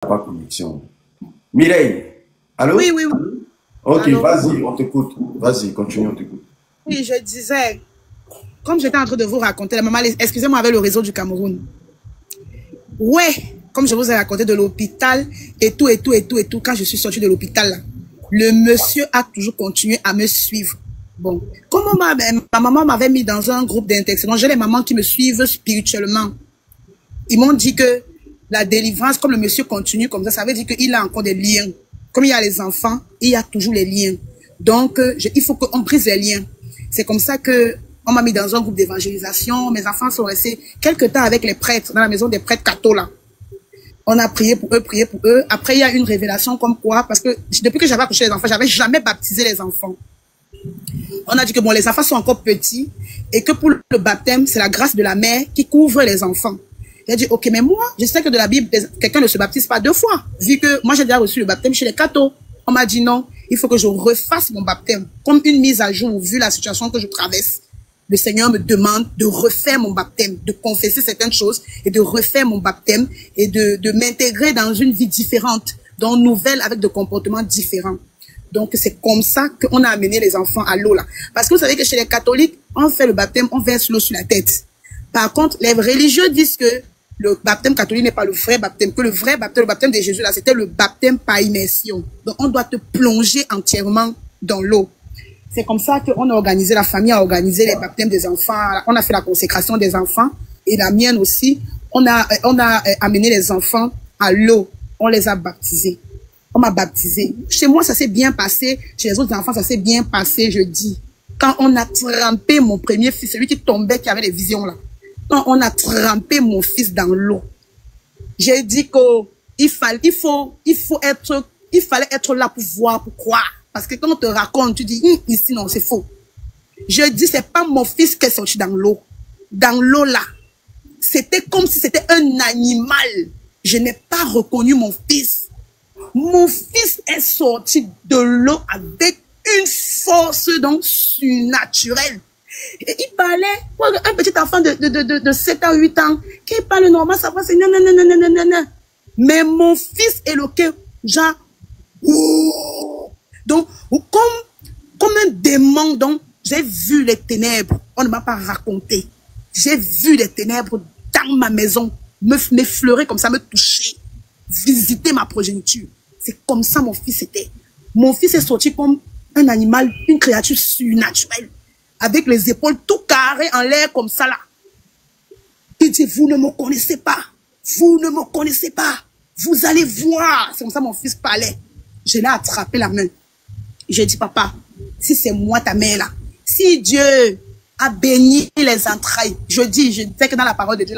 pas connexion. Mireille, allô? Oui, oui, oui. Ok, vas-y, on t'écoute. Vas-y, continue, on t'écoute. Oui, je disais, comme j'étais en train de vous raconter, la maman, excusez-moi, avec le réseau du Cameroun. Ouais, comme je vous ai raconté de l'hôpital et tout, quand je suis sortie de l'hôpital, le monsieur a toujours continué à me suivre. Bon, comment ma maman m'avait mis dans un groupe d'intercession, j'ai les mamans qui me suivent spirituellement. Ils m'ont dit que la délivrance, comme le monsieur continue comme ça veut dire qu'il a encore des liens. Comme il y a les enfants, il y a toujours les liens. Donc, il faut qu'on brise les liens. C'est comme ça que on m'a mis dans un groupe d'évangélisation. Mes enfants sont restés quelque temps avec les prêtres, dans la maison des prêtres cathos. On a prié pour eux, prié pour eux. Après, il y a une révélation comme quoi, parce que depuis que j'avais accouché les enfants, j'avais jamais baptisé les enfants. On a dit que bon, les enfants sont encore petits et que pour le baptême, c'est la grâce de la mère qui couvre les enfants. J'ai dit, ok, mais moi, je sais que de la Bible, quelqu'un ne se baptise pas 2 fois. Vu que moi, j'ai déjà reçu le baptême chez les cathos. On m'a dit non, il faut que je refasse mon baptême. Comme une mise à jour, vu la situation que je traverse. Le Seigneur me demande de refaire mon baptême, de confesser certaines choses et de refaire mon baptême et de m'intégrer dans une vie différente, dans une nouvelle avec des comportements différents. Donc, c'est comme ça qu'on a amené les enfants à l'eau là. Parce que vous savez que chez les catholiques, on fait le baptême, on verse l'eau sur la tête. Par contre, les religieux disent que le baptême catholique n'est pas le vrai baptême, que le vrai baptême, le baptême de Jésus là, c'était le baptême par immersion. Donc, on doit te plonger entièrement dans l'eau. C'est comme ça qu'on a organisé, la famille a organisé les baptêmes des enfants. On a fait la consécration des enfants et la mienne aussi. On a amené les enfants à l'eau. On les a baptisés. On m'a baptisé. Chez moi, ça s'est bien passé. Chez les autres enfants, ça s'est bien passé, je dis. Quand on a trempé mon premier fils, celui qui tombait, qui avait les visions là. Quand on a trempé mon fils dans l'eau, j'ai dit qu'il fallait être là pour voir, pour croire. Parce que quand on te raconte, tu dis, ici, non, c'est faux. Je dis, c'est pas mon fils qui est sorti dans l'eau. Dans l'eau, là. C'était comme si c'était un animal. Je n'ai pas reconnu mon fils. Mon fils est sorti de l'eau avec une force, donc, surnaturelle. Et il parlait, un petit enfant de 7 à 8 ans, qui parle normal, ça va, c'est non. Mais mon fils éloqué, genre, donc, comme un démon, donc, j'ai vu les ténèbres. On ne m'a pas raconté. J'ai vu les ténèbres dans ma maison, m'effleurer comme ça, me toucher, visiter ma progéniture. C'est comme ça mon fils était. Mon fils est sorti comme un animal, une créature surnaturelle, avec les épaules tout carrées en l'air comme ça là. Il dit, vous ne me connaissez pas. Vous ne me connaissez pas. Vous allez voir. C'est comme ça mon fils parlait. Je l'ai attrapé la main. J'ai dit, papa, si c'est moi ta mère là, si Dieu a béni les entrailles, je sais que dans la parole de Dieu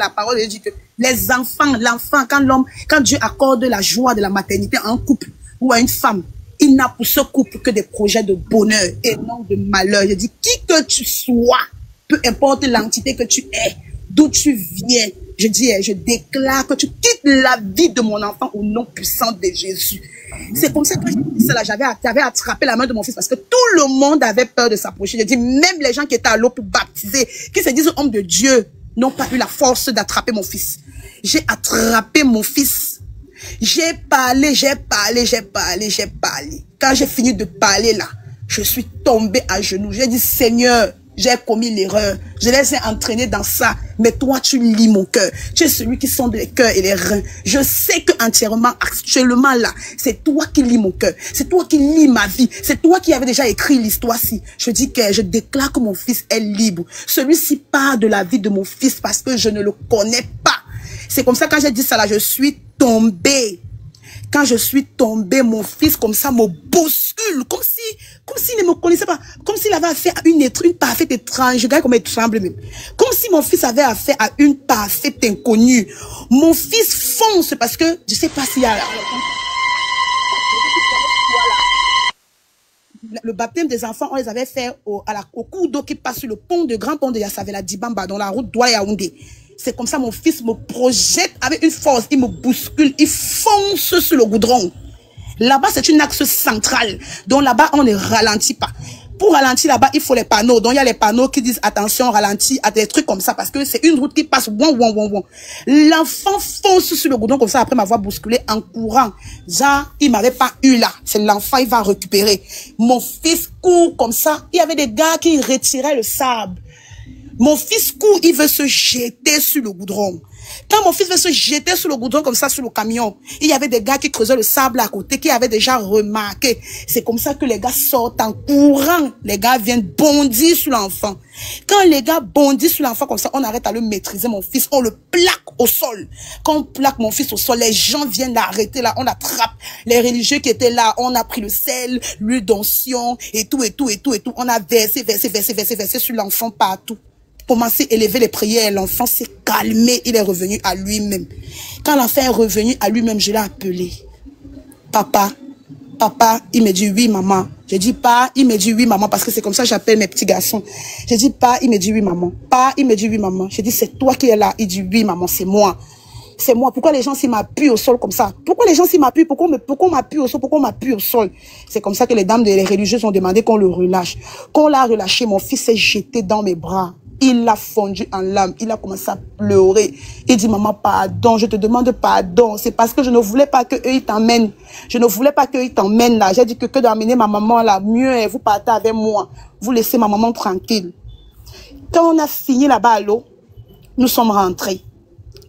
dit que les enfants, l'enfant, quand Dieu accorde la joie de la maternité à un couple ou à une femme, il n'a pour ce couple que des projets de bonheur et non de malheur. Je dis, qui que tu sois, peu importe l'entité que tu es, d'où tu viens, je dis, je déclare que tu quittes la vie de mon enfant au nom puissant de Jésus. C'est comme ça que j'avais attrapé la main de mon fils parce que tout le monde avait peur de s'approcher. Je dis, même les gens qui étaient à l'eau pour baptiser, qui se disent hommes de Dieu, n'ont pas eu la force d'attraper mon fils. J'ai attrapé mon fils. J'ai parlé. Quand j'ai fini de parler là, je suis tombée à genoux. J'ai dit, Seigneur, j'ai commis l'erreur. Je les ai entraînés dans ça. Mais toi, tu lis mon cœur. Tu es celui qui sonde les cœurs et les reins. Je sais que entièrement, actuellement là, c'est toi qui lis mon cœur. C'est toi qui lis ma vie. C'est toi qui avais déjà écrit l'histoire-ci. Je dis que je déclare que mon fils est libre. Celui-ci part de la vie de mon fils parce que je ne le connais pas. C'est comme ça, quand j'ai dit ça là, je suis tombée. Quand je suis tombée, mon fils, comme ça, me bouscule, comme s'il ne me connaissait pas, comme s'il avait affaire à une parfaite étrange, je regarde comme il tremble même. Comme si mon fils avait affaire à une parfaite inconnue. Mon fils fonce parce que, je sais pas s'il y a... Le baptême des enfants, on les avait fait au cours d'eau qui passe sur le pont de Grand Pont de Yassavela Dibamba, dans la route Douala-Yaoundé. C'est comme ça, mon fils me projette avec une force, il me bouscule, il fonce sur le goudron. Là-bas, c'est une axe centrale. Donc là-bas, on ne ralentit pas. Pour ralentir là-bas, il faut les panneaux. Donc, il y a les panneaux qui disent attention, ralentis, à des trucs comme ça, parce que c'est une route qui passe, L'enfant fonce sur le goudron comme ça, après m'avoir bousculé en courant. Genre, il m'avait pas eu là. C'est l'enfant, il va récupérer. Mon fils court comme ça. Il y avait des gars qui retiraient le sable. Mon fils court, il veut se jeter sur le goudron. Quand mon fils veut se jeter sur le goudron comme ça, sur le camion, il y avait des gars qui creusaient le sable à côté, qui avaient déjà remarqué. C'est comme ça que les gars sortent en courant. Les gars viennent bondir sur l'enfant. Quand les gars bondissent sur l'enfant comme ça, on arrête à le maîtriser, mon fils, on le plaque au sol. Quand on plaque mon fils au sol, les gens viennent l'arrêter là, on attrape les religieux qui étaient là, on a pris le sel, l'huile d'onction, et tout. On a versé sur l'enfant partout. Commencé à élever les prières, l'enfant s'est calmé, il est revenu à lui-même. Quand l'enfant est revenu à lui-même, je l'ai appelé. Papa, il me dit oui maman. J'ai dit pas, il me dit oui maman, parce que c'est comme ça que j'appelle mes petits garçons. J'ai dit pas, il me dit oui maman. Pas, il me dit oui maman. J'ai dit c'est toi qui es là. Il dit oui maman, c'est moi. C'est moi. Pourquoi les gens s'y m'appuient au sol comme ça? Pourquoi les gens s'y m'appuient? Pourquoi on m'appuie au sol? Pourquoi on m'appuie au sol? C'est comme ça que les dames les religieuses ont demandé qu'on le relâche. Quand on l'a relâché, mon fils s'est jeté dans mes bras. Il a fondu en larmes, il a commencé à pleurer. Il dit, maman, pardon, je te demande pardon. C'est parce que je ne voulais pas qu'eux, ils t'emmènent. Je ne voulais pas qu'eux, ils t'emmènent là. J'ai dit que d'amener ma maman là, mieux, vous partez avec moi. Vous laissez ma maman tranquille. Quand on a fini là-bas à l'eau, nous sommes rentrés.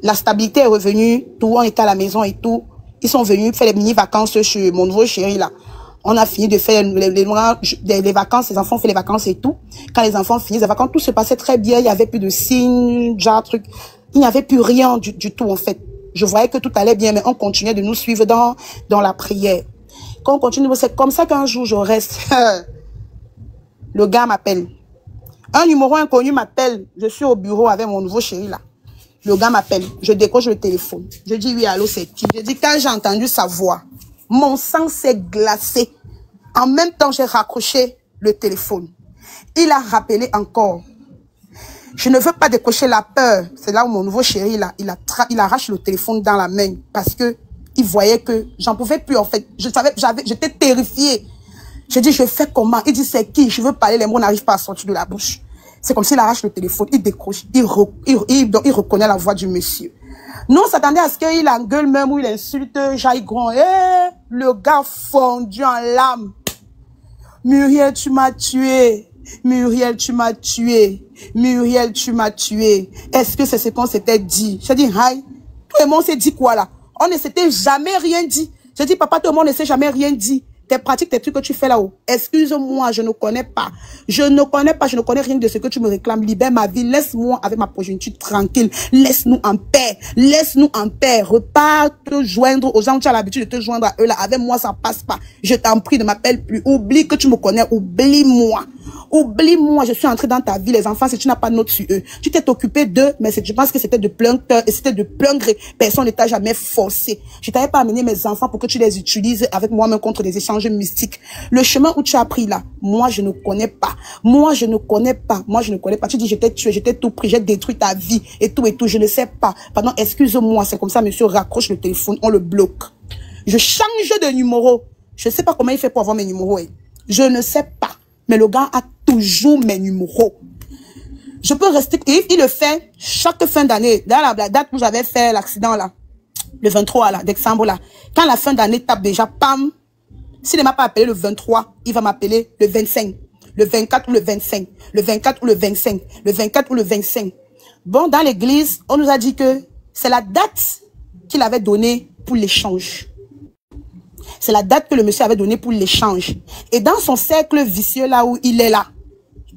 La stabilité est revenue, tout le monde était à la maison et tout. Ils sont venus faire les mini-vacances chez mon nouveau chéri là. On a fini de faire les vacances, les enfants ont fait les vacances et tout. Quand les enfants finissent les vacances, tout se passait très bien. Il y avait plus de signes, genre truc. Il n'y avait plus rien du tout en fait. Je voyais que tout allait bien, mais on continuait de nous suivre dans la prière. Quand on continue, c'est comme ça qu'un jour je reste. Le gars m'appelle. Un numéro inconnu m'appelle. Je suis au bureau avec mon nouveau chéri là. Le gars m'appelle. Je décroche le téléphone. Je dis oui, allô, c'est qui? Je dis quand j'ai entendu sa voix, mon sang s'est glacé. En même temps, j'ai raccroché le téléphone. Il a rappelé encore. Je ne veux pas décrocher la peur. C'est là où mon nouveau chéri, là, il arrache le téléphone dans la main parce que il voyait que j'en pouvais plus en fait. J'étais terrifiée. J'ai dit, je fais comment? Il dit, c'est qui? Je veux parler, les mots n'arrivent pas à sortir de la bouche. C'est comme s'il arrache le téléphone, il décroche, il reconnaît la voix du monsieur. Nous, on s'attendait à ce qu'il engueule même ou il insulte, j'aille grand. Le gars fondu en larmes. Muriel, tu m'as tué. Muriel, tu m'as tué. Muriel, tu m'as tué. Est-ce que c'est ce qu'on s'était dit? J'ai dit, aïe. Tout le monde s'est dit quoi là? On ne s'était jamais rien dit. J'ai dit, papa, tout le monde ne s'est jamais rien dit. Tes pratiques, tes trucs que tu fais là-haut. Excuse-moi, je ne connais pas. Je ne connais rien de ce que tu me réclames. Libère ma vie. Laisse-moi avec ma progéniture tranquille. Laisse-nous en paix. Laisse-nous en paix. Repars te joindre aux gens où tu as l'habitude de te joindre à eux là. Avec moi, ça passe pas. Je t'en prie, ne m'appelle plus. Oublie que tu me connais. Oublie-moi. Oublie-moi, je suis entrée dans ta vie. Les enfants, si tu n'as pas de note sur eux. Tu t'es occupé d'eux, mais je pense que c'était de plein cœur et c'était de plein gré. Personne ne t'a jamais forcé. Je t'avais pas amené mes enfants pour que tu les utilises avec moi-même contre des échanges mystiques. Le chemin où tu as pris là, moi, je ne connais pas. Moi, je ne connais pas. Moi, je ne connais pas. Tu dis, je t'ai tué, je t'ai tout pris, j'ai détruit ta vie et tout et tout. Je ne sais pas. Pardon, excuse-moi. C'est comme ça, monsieur raccroche le téléphone, on le bloque. Je change de numéro. Je ne sais pas comment il fait pour avoir mes numéros. Je ne sais pas. Mais le gars a toujours mes numéros. Je peux rester, il le fait chaque fin d'année. Dans la date où j'avais fait l'accident là, le 23 là, décembre là. Quand la fin d'année tape déjà, pam. S'il ne m'a pas appelé le 23, il va m'appeler le 25, le 24 ou le 25, le 24 ou le 25, le 24 ou le 25. Bon, dans l'église, on nous a dit que c'est la date qu'il avait donnée pour l'échange. C'est la date que le monsieur avait donnée pour l'échange. Et dans son cercle vicieux là où il est là,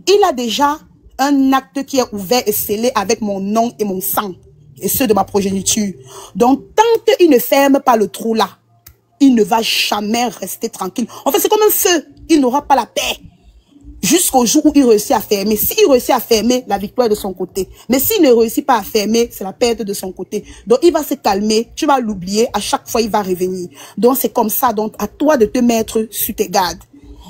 il a déjà un acte qui est ouvert et scellé avec mon nom et mon sang. Et ceux de ma progéniture. Donc, tant qu'il ne ferme pas le trou là, il ne va jamais rester tranquille. En fait, c'est comme un feu. Il n'aura pas la paix. Jusqu'au jour où il réussit à fermer. S'il réussit à fermer, la victoire est de son côté. Mais s'il ne réussit pas à fermer, c'est la perte de son côté. Donc, il va se calmer. Tu vas l'oublier. À chaque fois, il va revenir. Donc, c'est comme ça. Donc, à toi de te mettre sur tes gardes.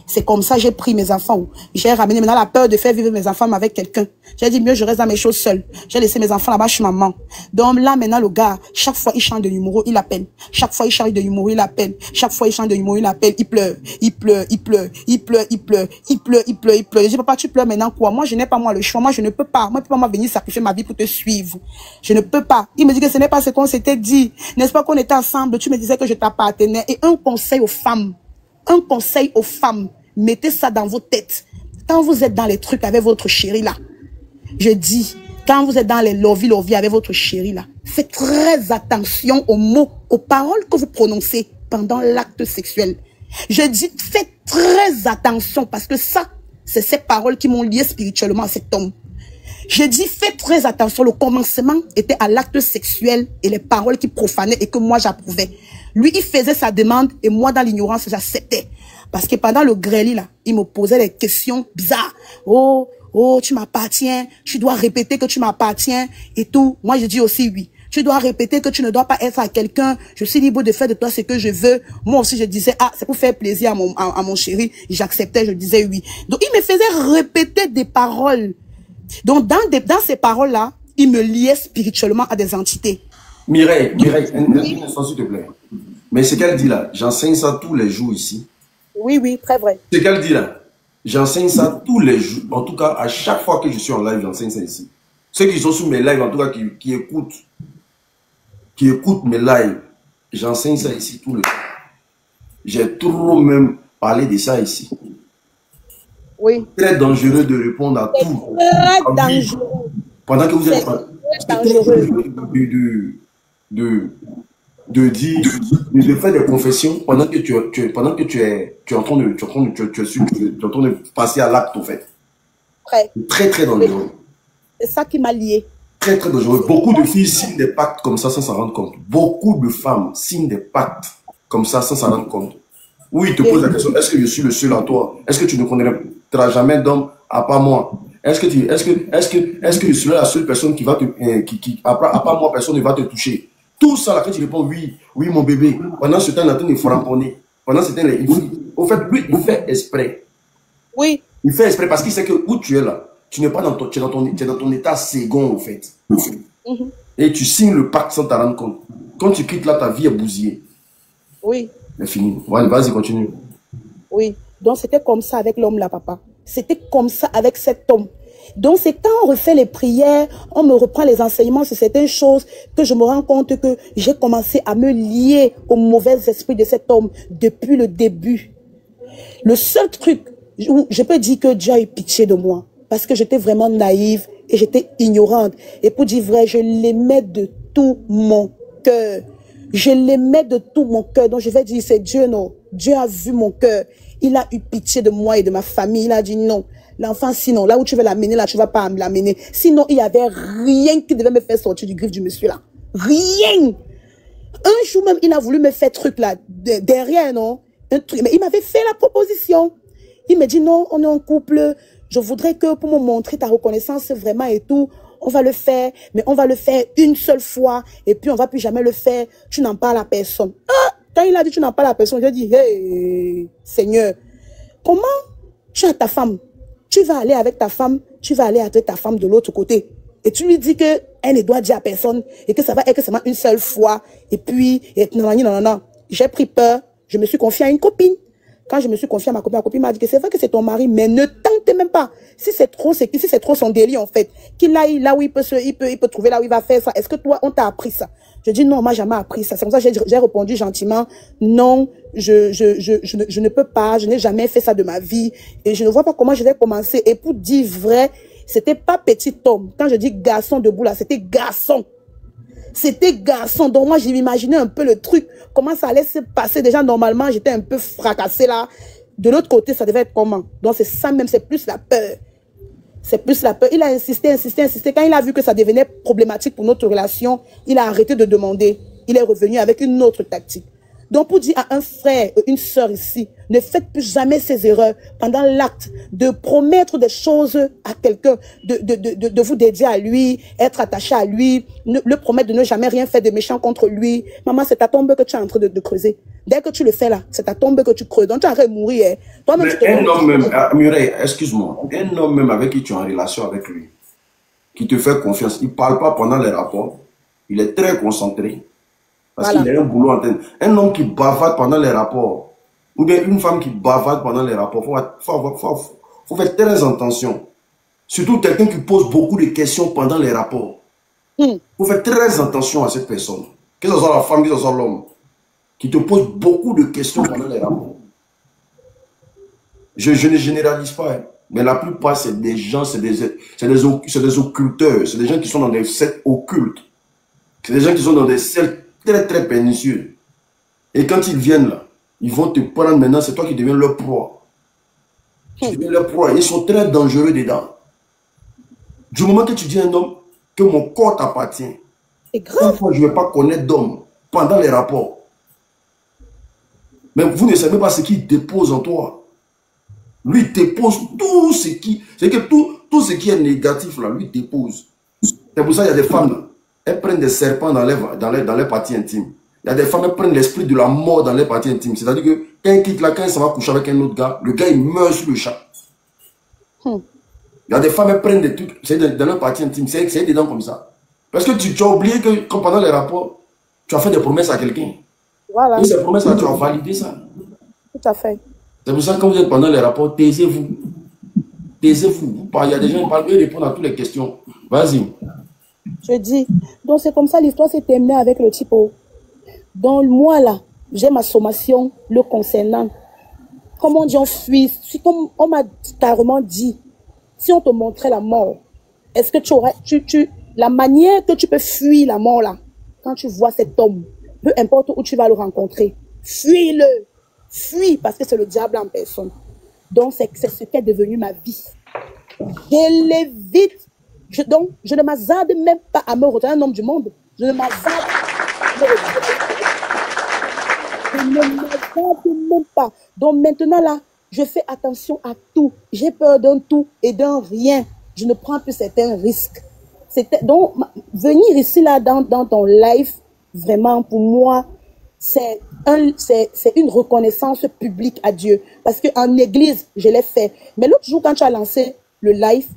C'est comme ça j'ai pris mes enfants. J'ai ramené maintenant la peur de faire vivre mes enfants avec quelqu'un. J'ai dit mieux je reste dans mes choses seule. J'ai laissé mes enfants là-bas chez maman. Donc là maintenant le gars, chaque fois il change de numéro, il appelle. Chaque fois il change de numéro, il appelle. Chaque fois il change de numéro, il appelle. Il pleure, il pleure, il pleure, il pleure, il pleure, il pleure, il pleure, il pleure. Je dis papa tu pleures maintenant quoi? Moi je n'ai pas moi le choix. Moi je ne peux pas. Moi je peux pas venir sacrifier ma vie pour te suivre. Je ne peux pas. Il me dit que ce n'est pas ce qu'on s'était dit. N'est-ce pas qu'on était ensemble? Tu me disais que je t'appartenais. Et un conseil aux femmes. Un conseil aux femmes. Mettez ça dans vos têtes. Quand vous êtes dans les trucs avec votre chérie là, je dis, quand vous êtes dans les lovey avec votre chérie là, faites très attention aux mots, aux paroles que vous prononcez pendant l'acte sexuel. Je dis, faites très attention parce que ça, c'est ces paroles qui m'ont lié spirituellement à cet homme. Je dis, faites très attention. Le commencement était à l'acte sexuel et les paroles qui profanaient et que moi j'approuvais. Lui, il faisait sa demande et moi, dans l'ignorance, j'acceptais. Parce que pendant le grêle, là, il me posait des questions bizarres. Oh, tu m'appartiens. Tu dois répéter que tu m'appartiens et tout. Moi, je dis aussi oui. Tu dois répéter que tu ne dois pas être à quelqu'un. Je suis libre de faire de toi ce que je veux. Moi aussi, je disais, ah, c'est pour faire plaisir à mon chéri. J'acceptais, je disais oui. Donc, il me faisait répéter des paroles. Donc, dans ces paroles-là, il me liait spirituellement à des entités. Mireille, un instant, s'il te plaît. Mais ce qu'elle dit là, j'enseigne ça tous les jours ici. Oui, très vrai. Ce qu'elle dit là, j'enseigne ça tous les jours. En tout cas, à chaque fois que je suis en live, j'enseigne ça ici. Ceux qui sont sur mes lives, en tout cas, qui écoutent mes lives, j'enseigne ça ici tous les jours. J'ai trop même parlé de ça ici. Oui. C'est très dangereux de répondre à tout. Très dangereux. Pendant que vous êtes de faire des confessions pendant que tu es en train de passer à l'acte, en fait. Très dangereux. C'est ça qui m'a lié. Très dangereux. Beaucoup de filles signent des pactes comme ça sans s'en rendre compte. Beaucoup de femmes signent des pactes comme ça sans s'en rendre compte. Oui, il te pose la question, est-ce que je suis le seul en toi? Est-ce que tu ne connaîtras jamais d'homme à part moi? Est-ce que je suis la seule personne qui va te, à part moi, personne ne va te toucher? Tout ça, là, quand tu réponds oui, mon bébé, pendant ce temps, il est en train de framponner. Pendant ce temps, au fait, lui, il fait exprès. Oui. Il fait exprès parce qu'il sait que où tu es là, tu n'es pas dans ton, tu es dans ton état second, en fait. Et tu signes le pacte sans t'en rendre compte. Quand tu quittes là, ta vie est bousillée. Oui. C'est fini. Ouais, vas-y, continue. Oui. Donc, c'était comme ça avec l'homme là, papa. C'était comme ça avec cet homme. Donc, c'est quand on refait les prières, on me reprend les enseignements sur certaines choses que je me rends compte que j'ai commencé à me lier au mauvais esprit de cet homme depuis le début. Le seul truc où je peux dire que Dieu a eu pitié de moi, parce que j'étais vraiment naïve et j'étais ignorante. Et pour dire vrai, je l'aimais de tout mon cœur. Je l'aimais de tout mon cœur. Donc, je vais dire, c'est Dieu, non. Dieu a vu mon cœur. Il a eu pitié de moi et de ma famille. Il a dit non. L'enfant, sinon, là où tu veux l'amener, là, tu vas pas l'amener. Sinon, il y avait rien qui devait me faire sortir du griffe du monsieur, là. Rien. Un jour même, il a voulu me faire truc, là, derrière, non. Un truc. Mais il m'avait fait la proposition. Il me dit, non, on est en couple. Je voudrais que pour me montrer ta reconnaissance vraiment et tout, on va le faire, mais on va le faire une seule fois, et puis on va plus jamais le faire. Tu n'en parles à personne. Ah, quand il a dit tu n'en parles à personne, j'ai dit, hey, Seigneur, comment tu as ta femme? Tu vas aller avec ta femme, tu vas aller avec ta femme de l'autre côté. Et tu lui dis que elle ne doit dire à personne, et que ça va être seulement une seule fois, et puis, non. J'ai pris peur, je me suis confiée à une copine. Quand je me suis confiée à ma copine m'a dit que c'est vrai que c'est ton mari, mais ne tente même pas. Si c'est trop son délire, en fait, qu'il aille là où il peut trouver là où il va faire ça. Est-ce que toi, on t'a appris ça? Je dis non, moi, jamais appris ça. C'est comme ça que j'ai répondu gentiment. Non, je ne peux pas, je n'ai jamais fait ça de ma vie. Et je ne vois pas comment je vais commencer. Et pour dire vrai, c'était pas petit homme. Quand je dis garçon debout là, c'était garçon. C'était garçon. Donc moi, j'ai imaginé un peu le truc, comment ça allait se passer. Déjà, normalement, j'étais un peu fracassée là. De l'autre côté, ça devait être comment? Donc c'est ça même, c'est plus la peur. C'est plus la peur. Il a insisté. Quand il a vu que ça devenait problématique pour notre relation, il a arrêté de demander. Il est revenu avec une autre tactique. Donc pour dire à un frère, une sœur ici, ne faites plus jamais ces erreurs pendant l'acte de promettre des choses à quelqu'un, de vous dédier à lui, être attaché à lui, le promettre de ne jamais rien faire de méchant contre lui. Maman, c'est ta tombe que tu es en train de creuser. Dès que tu le fais là, c'est ta tombe que tu creuses. Donc tu es en train de mourir. Hein. Toi-même, tu te un homme même, Mireille, excuse-moi, un homme même avec qui tu es en relation avec lui, qui te fait confiance, il ne parle pas pendant les rapports, il est très concentré, parce qu'il a un boulot en tête. Un homme qui bavarde pendant les rapports, ou bien une femme qui bavarde pendant les rapports, faut faire très attention. Surtout quelqu'un qui pose beaucoup de questions pendant les rapports. Il faut faire très attention à cette personne. Que ce soit la femme, que ce soit l'homme, qui te pose beaucoup de questions pendant les rapports. Je ne généralise pas, hein, mais la plupart, c'est des gens, c'est des occulteurs, c'est des gens qui sont dans des sectes occultes. C'est des gens qui sont dans des cercles très, très pernicieux. Et quand ils viennent là, ils vont te prendre maintenant, c'est toi qui deviens leur proie. Tu deviens leur proie. Ils sont très dangereux dedans. Du moment que tu dis à un homme que mon corps t'appartient, une fois, je ne vais pas connaître d'homme pendant les rapports. Mais vous ne savez pas ce qu'il dépose en toi. Lui, il dépose tout ce qui... C'est que tout ce qui est négatif, là, lui dépose. C'est pour ça qu'il y a des femmes, là, elles prennent des serpents dans les parties intimes. Il y a des femmes, elles prennent l'esprit de la mort dans les parties intimes. C'est-à-dire que quand elle quitte là, quand elle s'en va coucher avec un autre gars, le gars, il meurt sur le chat. Il y a des femmes, elles prennent des trucs, c'est dans leur partie intime, c'est dedans comme ça. Parce que tu as oublié que pendant les rapports, tu as fait des promesses à quelqu'un. Voilà. Et ces promesses-là, tu as validé ça. Tout à fait. C'est pour ça que quand vous êtes pendant les rapports, taisez-vous. Taisez-vous. Il y a des gens qui parlent, ils répondent à toutes les questions. Vas-y. Je dis. Donc c'est comme ça, l'histoire s'est terminée avec le type. Donc moi là, j'ai ma sommation le concernant. Comment on dit, on fuit. Comme on m'a carrément dit, si on te montrait la mort, est-ce que tu aurais, la manière que tu peux fuir la mort là, quand tu vois cet homme, peu importe où tu vas le rencontrer, fuis-le. Fuis, parce que c'est le diable en personne. Donc, c'est ce qu'est devenu ma vie. Je l'évite. Donc, je ne m'hazarde même pas à me retourner un homme du monde. Je ne m'hazarde même pas. Donc, maintenant, là, je fais attention à tout. J'ai peur d'un tout et d'un rien. Je ne prends plus certains risques. Donc, venir ici, là, dans ton live, vraiment, pour moi, c'est une reconnaissance publique à Dieu. Parce qu'en église, je l'ai fait. Mais l'autre jour, quand tu as lancé le live,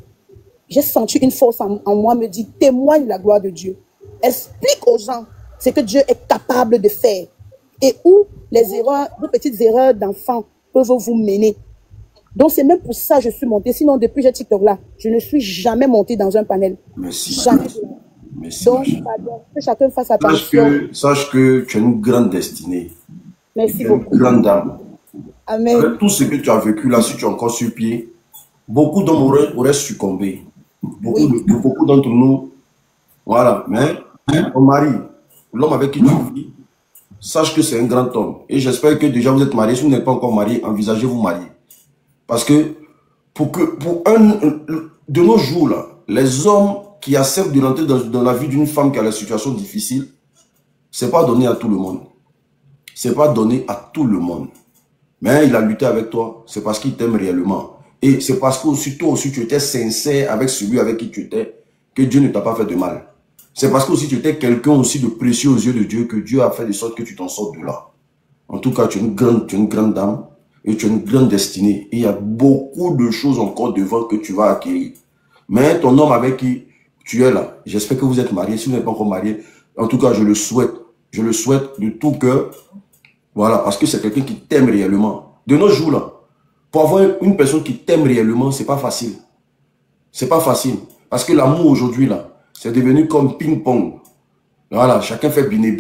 j'ai senti une force en moi me dire, témoigne la gloire de Dieu. Explique aux gens ce que Dieu est capable de faire. Et où les erreurs, vos petites erreurs d'enfants peuvent vous mener. Donc c'est même pour ça que je suis montée. Sinon, depuis j'ai TikTok là, je ne suis jamais montée dans un panel. Merci. Jamais. Merci. Donc, pardon, que chacun fasse attention. Sache que tu as une grande destinée. Merci beaucoup. Une grande dame. Amen. Avec tout ce que tu as vécu là, si tu es encore sur pied, beaucoup d'hommes auraient succombé. Beaucoup d'entre nous, voilà. Mais ton mari, l'homme avec qui tu vis, sache que c'est un grand homme. Et j'espère que déjà vous êtes mariés. Si vous n'êtes pas encore marié, envisagez vous marier. Parce que de nos jours là, les hommes qui acceptent de rentrer dans la vie d'une femme qui a la situation difficile, c'est pas donné à tout le monde. C'est pas donné à tout le monde. Mais il a lutté avec toi, c'est parce qu'il t'aime réellement. Et c'est parce que toi aussi tu étais sincère avec celui avec qui tu étais, que Dieu ne t'a pas fait de mal. C'est parce que aussi tu étais quelqu'un aussi de précieux aux yeux de Dieu, que Dieu a fait de sorte que tu t'en sortes de là. En tout cas, tu es une grande dame et tu as une grande destinée. Et il y a beaucoup de choses encore devant que tu vas acquérir. Mais ton homme avec qui tu es là, j'espère que vous êtes mariés. Si vous n'êtes pas encore marié, en tout cas, je le souhaite. Je le souhaite de tout cœur. Voilà, parce que c'est quelqu'un qui t'aime réellement. De nos jours là, pour avoir une personne qui t'aime réellement, c'est pas facile. C'est pas facile. Parce que l'amour aujourd'hui là, c'est devenu comme ping-pong. Voilà, chacun fait biner.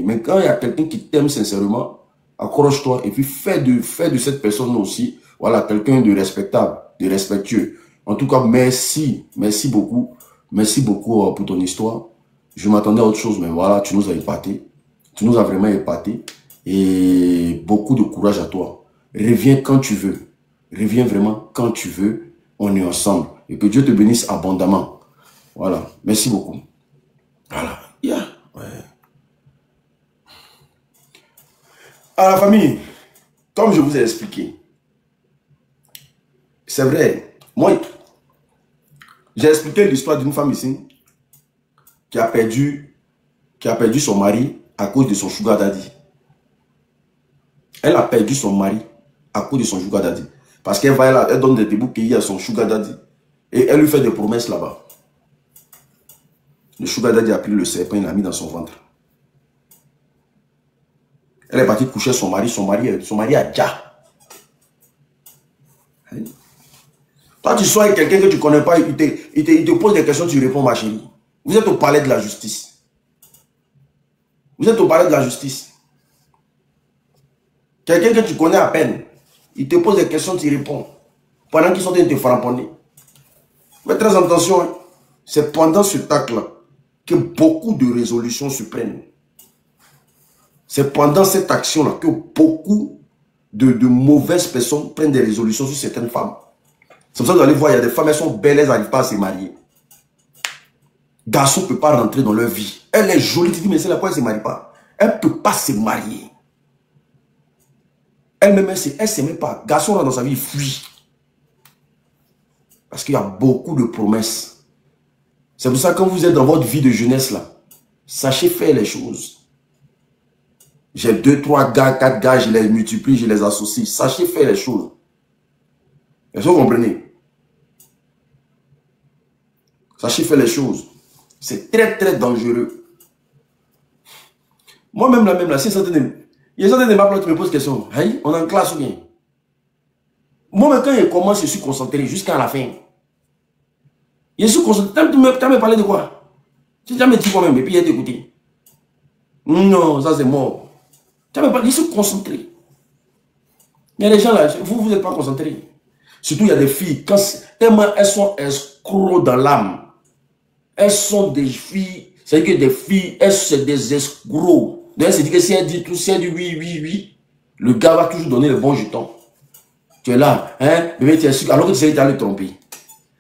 Mais quand il y a quelqu'un qui t'aime sincèrement, accroche-toi et puis fais de cette personne aussi, voilà, quelqu'un de respectable, de respectueux. En tout cas, merci beaucoup. Merci beaucoup pour ton histoire. Je m'attendais à autre chose, mais voilà, tu nous as épaté. Tu nous as vraiment épaté. Et beaucoup de courage à toi. Reviens quand tu veux. Reviens vraiment quand tu veux. On est ensemble. Et que Dieu te bénisse abondamment. Voilà. Merci beaucoup. Voilà. Yeah. Ouais. À la famille, comme je vous ai expliqué, c'est vrai, moi, j'ai expliqué l'histoire d'une femme ici qui a perdu son mari à cause de son sugar daddy. Elle a perdu son mari à cause de son sugar daddy. Parce qu'elle va, elle donne des débouquets à son sugar daddy. Et elle lui fait des promesses là-bas. Le sugar daddy a pris le serpent, il l'a mis dans son ventre. Elle est partie coucher son mari a déjà. Hein? Toi, tu sois quelqu'un que tu ne connais pas, il te pose des questions, tu réponds, ma chérie. Vous êtes au palais de la justice. Vous êtes au palais de la justice. Quelqu'un que tu connais à peine, il te pose des questions, tu réponds. Pendant qu'ils sont en train de te frapponner. Faites très attention. Hein. C'est pendant ce tac-là que beaucoup de résolutions se prennent. C'est pendant cette action-là que beaucoup de mauvaises personnes prennent des résolutions sur certaines femmes. C'est pour ça que vous allez voir, il y a des femmes, elles sont belles, elles n'arrivent pas à se marier. Garçon ne peut pas rentrer dans leur vie. Elle est jolie, tu dis, mais c'est la fois elle ne se marie pas. Elle ne peut pas se marier. Elle-même, elle ne s'aime pas. Garçon rentre dans sa vie, il fuit. Parce qu'il y a beaucoup de promesses. C'est pour ça que quand vous êtes dans votre vie de jeunesse, là, sachez faire les choses. J'ai 2, 3 gars, 4 gars, je les multiplie, je les associe. Sachez faire les choses. Est-ce que vous comprenez? Sachez faire les choses. C'est très, très dangereux. Moi-même, là, si il y a certains de ma qui me posent question. Hey, on est en classe ou bien? Moi, quand je commence, je suis concentré jusqu'à la fin. Je suis concentré. Tu m'as parlé de quoi? Tu m'as dit quoi même, et puis il a écouté. Non, ça c'est mort. Tu m'as parlé, je suis concentré. Il y a des gens là, vous n'êtes pas concentrés. Surtout, il y a des filles, quand tellement elles sont escrocs dans l'âme. Elles sont des filles, c'est-à-dire que des filles, elles sont des escrocs. D'ailleurs, c'est dit que si elle dit tout, si elle dit oui, oui, oui, le gars va toujours donner le bon jeton. Tu es là, hein, bébé, tu es sûr, alors que tu sais que tu as le trompé.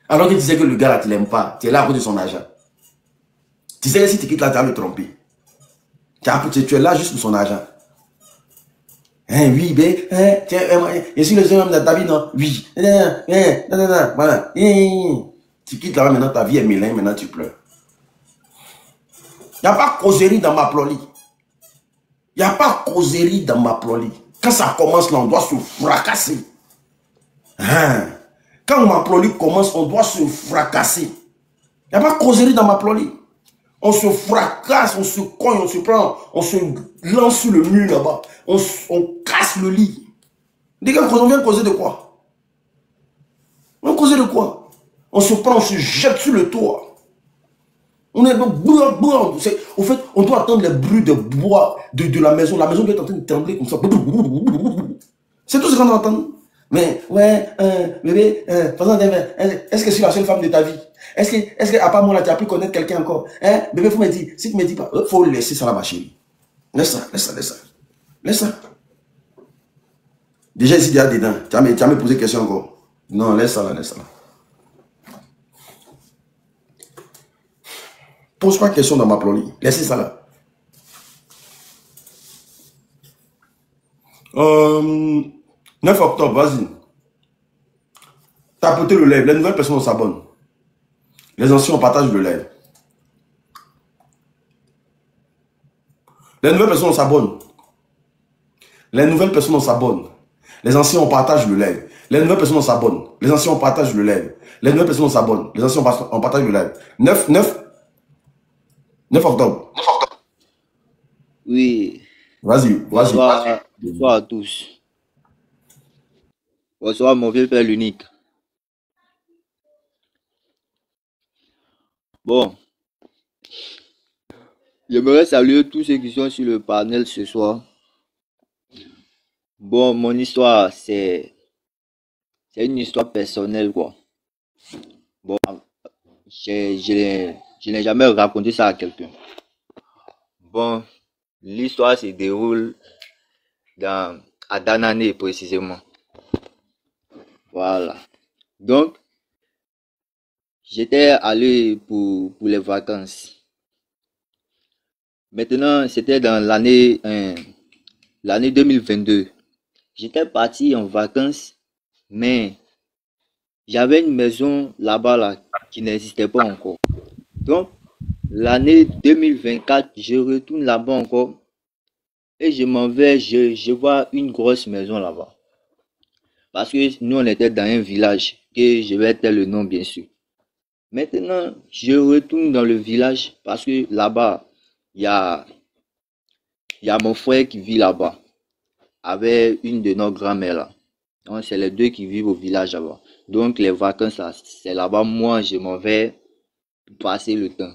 Alors que tu sais que le gars là, tu l'aimes pas, tu es là à cause de son argent. Tu sais que si tu quittes là, tu as le trompé. Tu es là juste pour son argent. Hein, oui, bébé, hein, je suis le seul homme de ta vie, non? Oui. Voilà. Tu quittes là, maintenant ta vie est mélin, maintenant tu pleures. Il n'y a pas causerie dans ma ploli. Il n'y a pas causerie dans ma ploli. Quand ça commence là, on doit se fracasser. Hein? Quand ma ploli commence, on doit se fracasser. Il n'y a pas causerie dans ma ploli. On se fracasse, on se cogne, on se prend, on se lance sur le mur là-bas. On casse le lit. On vient causer de quoi? On vient causer de quoi? On se prend, on se jette sur le toit. On est au fait, on doit attendre les bruits de bois de la maison. La maison doit être en train de trembler comme ça. C'est tout ce qu'on entend. Mais, ouais, bébé, est-ce que je suis la seule femme de ta vie? Est-ce que à part moi là, tu as pu connaître quelqu'un encore? Hein? Bébé, faut me dire. Si tu me dis pas, faut laisser ça là, ma chérie. Laisse ça, laisse ça, laisse ça. Laisse ça. Déjà ici, il y a dedans. Tu as me posé question encore. Non, laisse ça là, laisse ça là. Pose pas de question dans ma ploli. Laissez ça là. 9 octobre, vas-y. Tapotez le live. Les nouvelles personnes s'abonnent. Les anciens, on partage le live. Les nouvelles personnes s'abonnent. Les nouvelles personnes s'abonnent. Les anciens, on partage le live. Les nouvelles personnes s'abonnent. Les anciens, on partage le live. Les nouvelles personnes s'abonnent. Les anciens, on partage le live. 9 octobre. Oui. Vas-y, vas-y. Bonsoir à tous. Bonsoir mon vieux père l'unique. Bon. J'aimerais saluer tous ceux qui sont sur le panel ce soir. Bon, mon histoire, c'est une histoire personnelle, quoi. Bon, je n'ai jamais raconté ça à quelqu'un. Bon, l'histoire se déroule à Danané précisément. Voilà. Donc, j'étais allé pour les vacances. Maintenant, c'était dans l'année 2022. J'étais parti en vacances, mais j'avais une maison là-bas là, qui n'existait pas encore. Donc, l'année 2024, je retourne là-bas encore Et je m'en vais, je vois une grosse maison là-bas. Parce que nous, on était dans un village, que je vais taire le nom, bien sûr. Maintenant, je retourne dans le village parce que là-bas, il y a, il y a mon frère qui vit là-bas, avec une de nos grand-mères là. Donc, c'est les deux qui vivent au village là-bas. Donc, les vacances, c'est là-bas. Moi, je m'en vais passer le temps.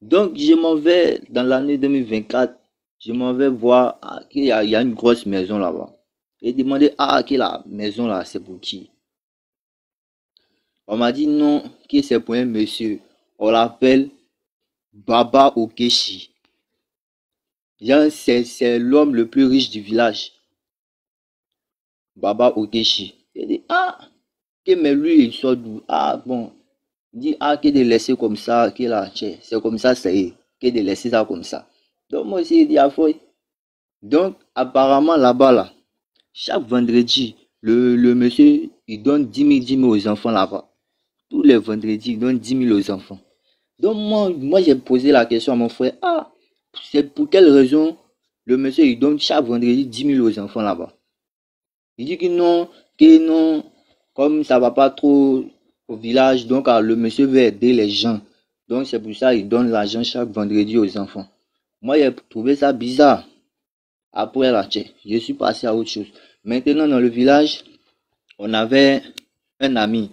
Donc, je m'en vais dans l'année 2024. Je m'en vais voir qu'il y a une grosse maison là-bas. Et demander, que la maison là, c'est pour qui? On m'a dit non, que c'est pour un monsieur. On l'appelle Baba Okeshi. C'est l'homme le plus riche du village. Baba Okeshi. Il dit, mais lui, il sort d'où? Bon. Il dit, qu'il de laisser comme ça, qu'il a, c'est comme ça, ça y est. Qu'il de laisser ça comme ça. Donc, moi aussi, il dit, foi. Donc, apparemment, là-bas, là, chaque vendredi, le monsieur, il donne 10 000 aux enfants là-bas. Tous les vendredis, il donne 10 000 aux enfants. Donc, moi j'ai posé la question à mon frère, c'est pour quelle raison le monsieur, il donne chaque vendredi 10 000 aux enfants là-bas? Il dit que non, comme ça va pas trop au village, donc le monsieur veut aider les gens. Donc, c'est pour ça qu'il donne l'argent chaque vendredi aux enfants. Moi, j'ai trouvé ça bizarre. Après là, je suis passé à autre chose. Maintenant, dans le village, on avait un ami.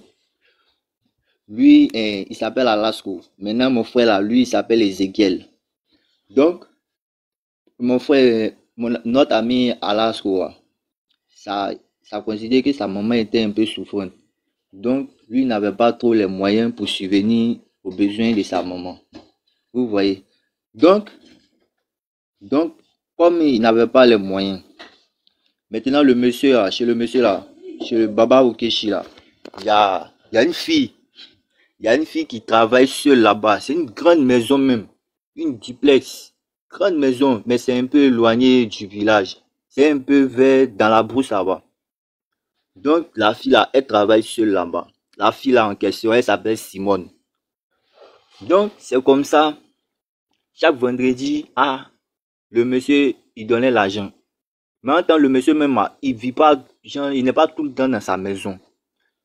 Lui, il s'appelle Alasco. Maintenant, mon frère là, lui, il s'appelle Ezekiel. Donc, mon frère, notre ami Alasco, ça considère que sa maman était un peu souffrante. Donc, lui n'avait pas trop les moyens pour subvenir aux besoins de sa maman. Vous voyez. Donc, comme il n'avait pas les moyens, maintenant le monsieur là, chez le Baba Okeshi là, il y a une fille. Il y a une fille qui travaille seule là-bas. C'est une grande maison même. Une duplex. Grande maison, mais c'est un peu éloigné du village. C'est un peu vers dans la brousse là-bas. Donc, la fille là, elle travaille seule là-bas. La fille là en question, elle s'appelle Simone. Donc, c'est comme ça. Chaque vendredi, le monsieur, il donnait l'argent. Mais en tant que le monsieur même, il vit pas, genre, il n'est pas tout le temps dans sa maison.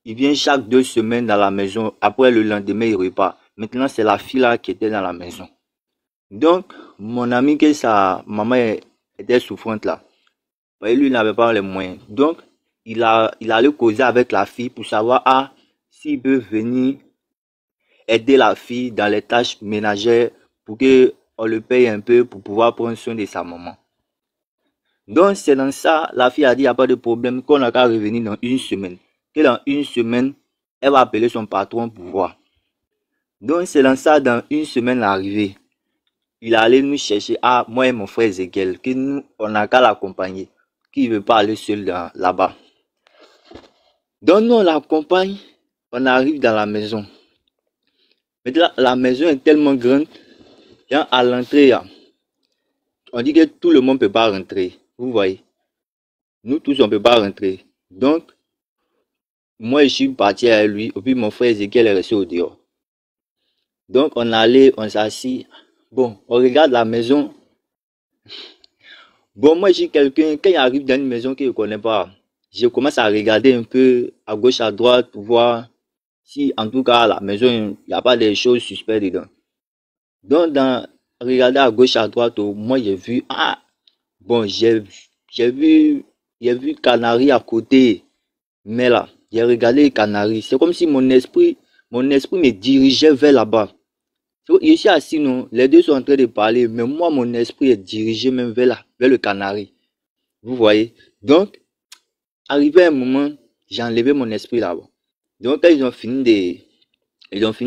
Il vient chaque 2 semaines dans la maison. Après, le lendemain, il repart. Maintenant, c'est la fille là qui était dans la maison. Donc, mon ami, que sa maman était souffrante là. Et lui, il n'avait pas les moyens. Donc, il allait causer avec la fille pour savoir, s'il peut venir aider la fille dans les tâches ménagères pour qu'on le paye un peu pour pouvoir prendre soin de sa maman. Donc, c'est dans ça, la fille a dit, il n'y a pas de problème, qu'on n'a qu'à revenir dans 1 semaine. Que dans 1 semaine, elle va appeler son patron pour voir. Donc, c'est dans ça, dans 1 semaine, l'arrivée, il allait nous chercher, moi et mon frère Ezekiel, que nous, on n'a qu'à l'accompagner, qui ne veut pas aller seul là-bas. Donc, nous, on l'accompagne, on arrive dans la maison. Maintenant, la maison est tellement grande, à l'entrée, on dit que tout le monde ne peut pas rentrer. Vous voyez, nous tous, on ne peut pas rentrer. Donc, moi, je suis parti avec lui, et puis mon frère Ezekiel est resté au dehors. Donc, on allait, on s'assit. Bon, on regarde la maison. Bon, moi, je suis quelqu'un, quand il arrive dans une maison que je ne connais pas, je commence à regarder un peu à gauche, à droite, pour voir si, en tout cas, la maison, il n'y a pas des choses suspectes dedans. Donc, regarder à gauche, à droite, moi, j'ai vu, bon, j'ai vu canari à côté. Mais là, j'ai regardé les canaris. C'est comme si mon esprit me dirigeait vers là-bas. Je suis assis, non, les deux sont en train de parler, mais moi, mon esprit est dirigé même vers le canari. Vous voyez? Donc, arrivé un moment, j'ai enlevé mon esprit là-bas. Donc, quand ils ont fini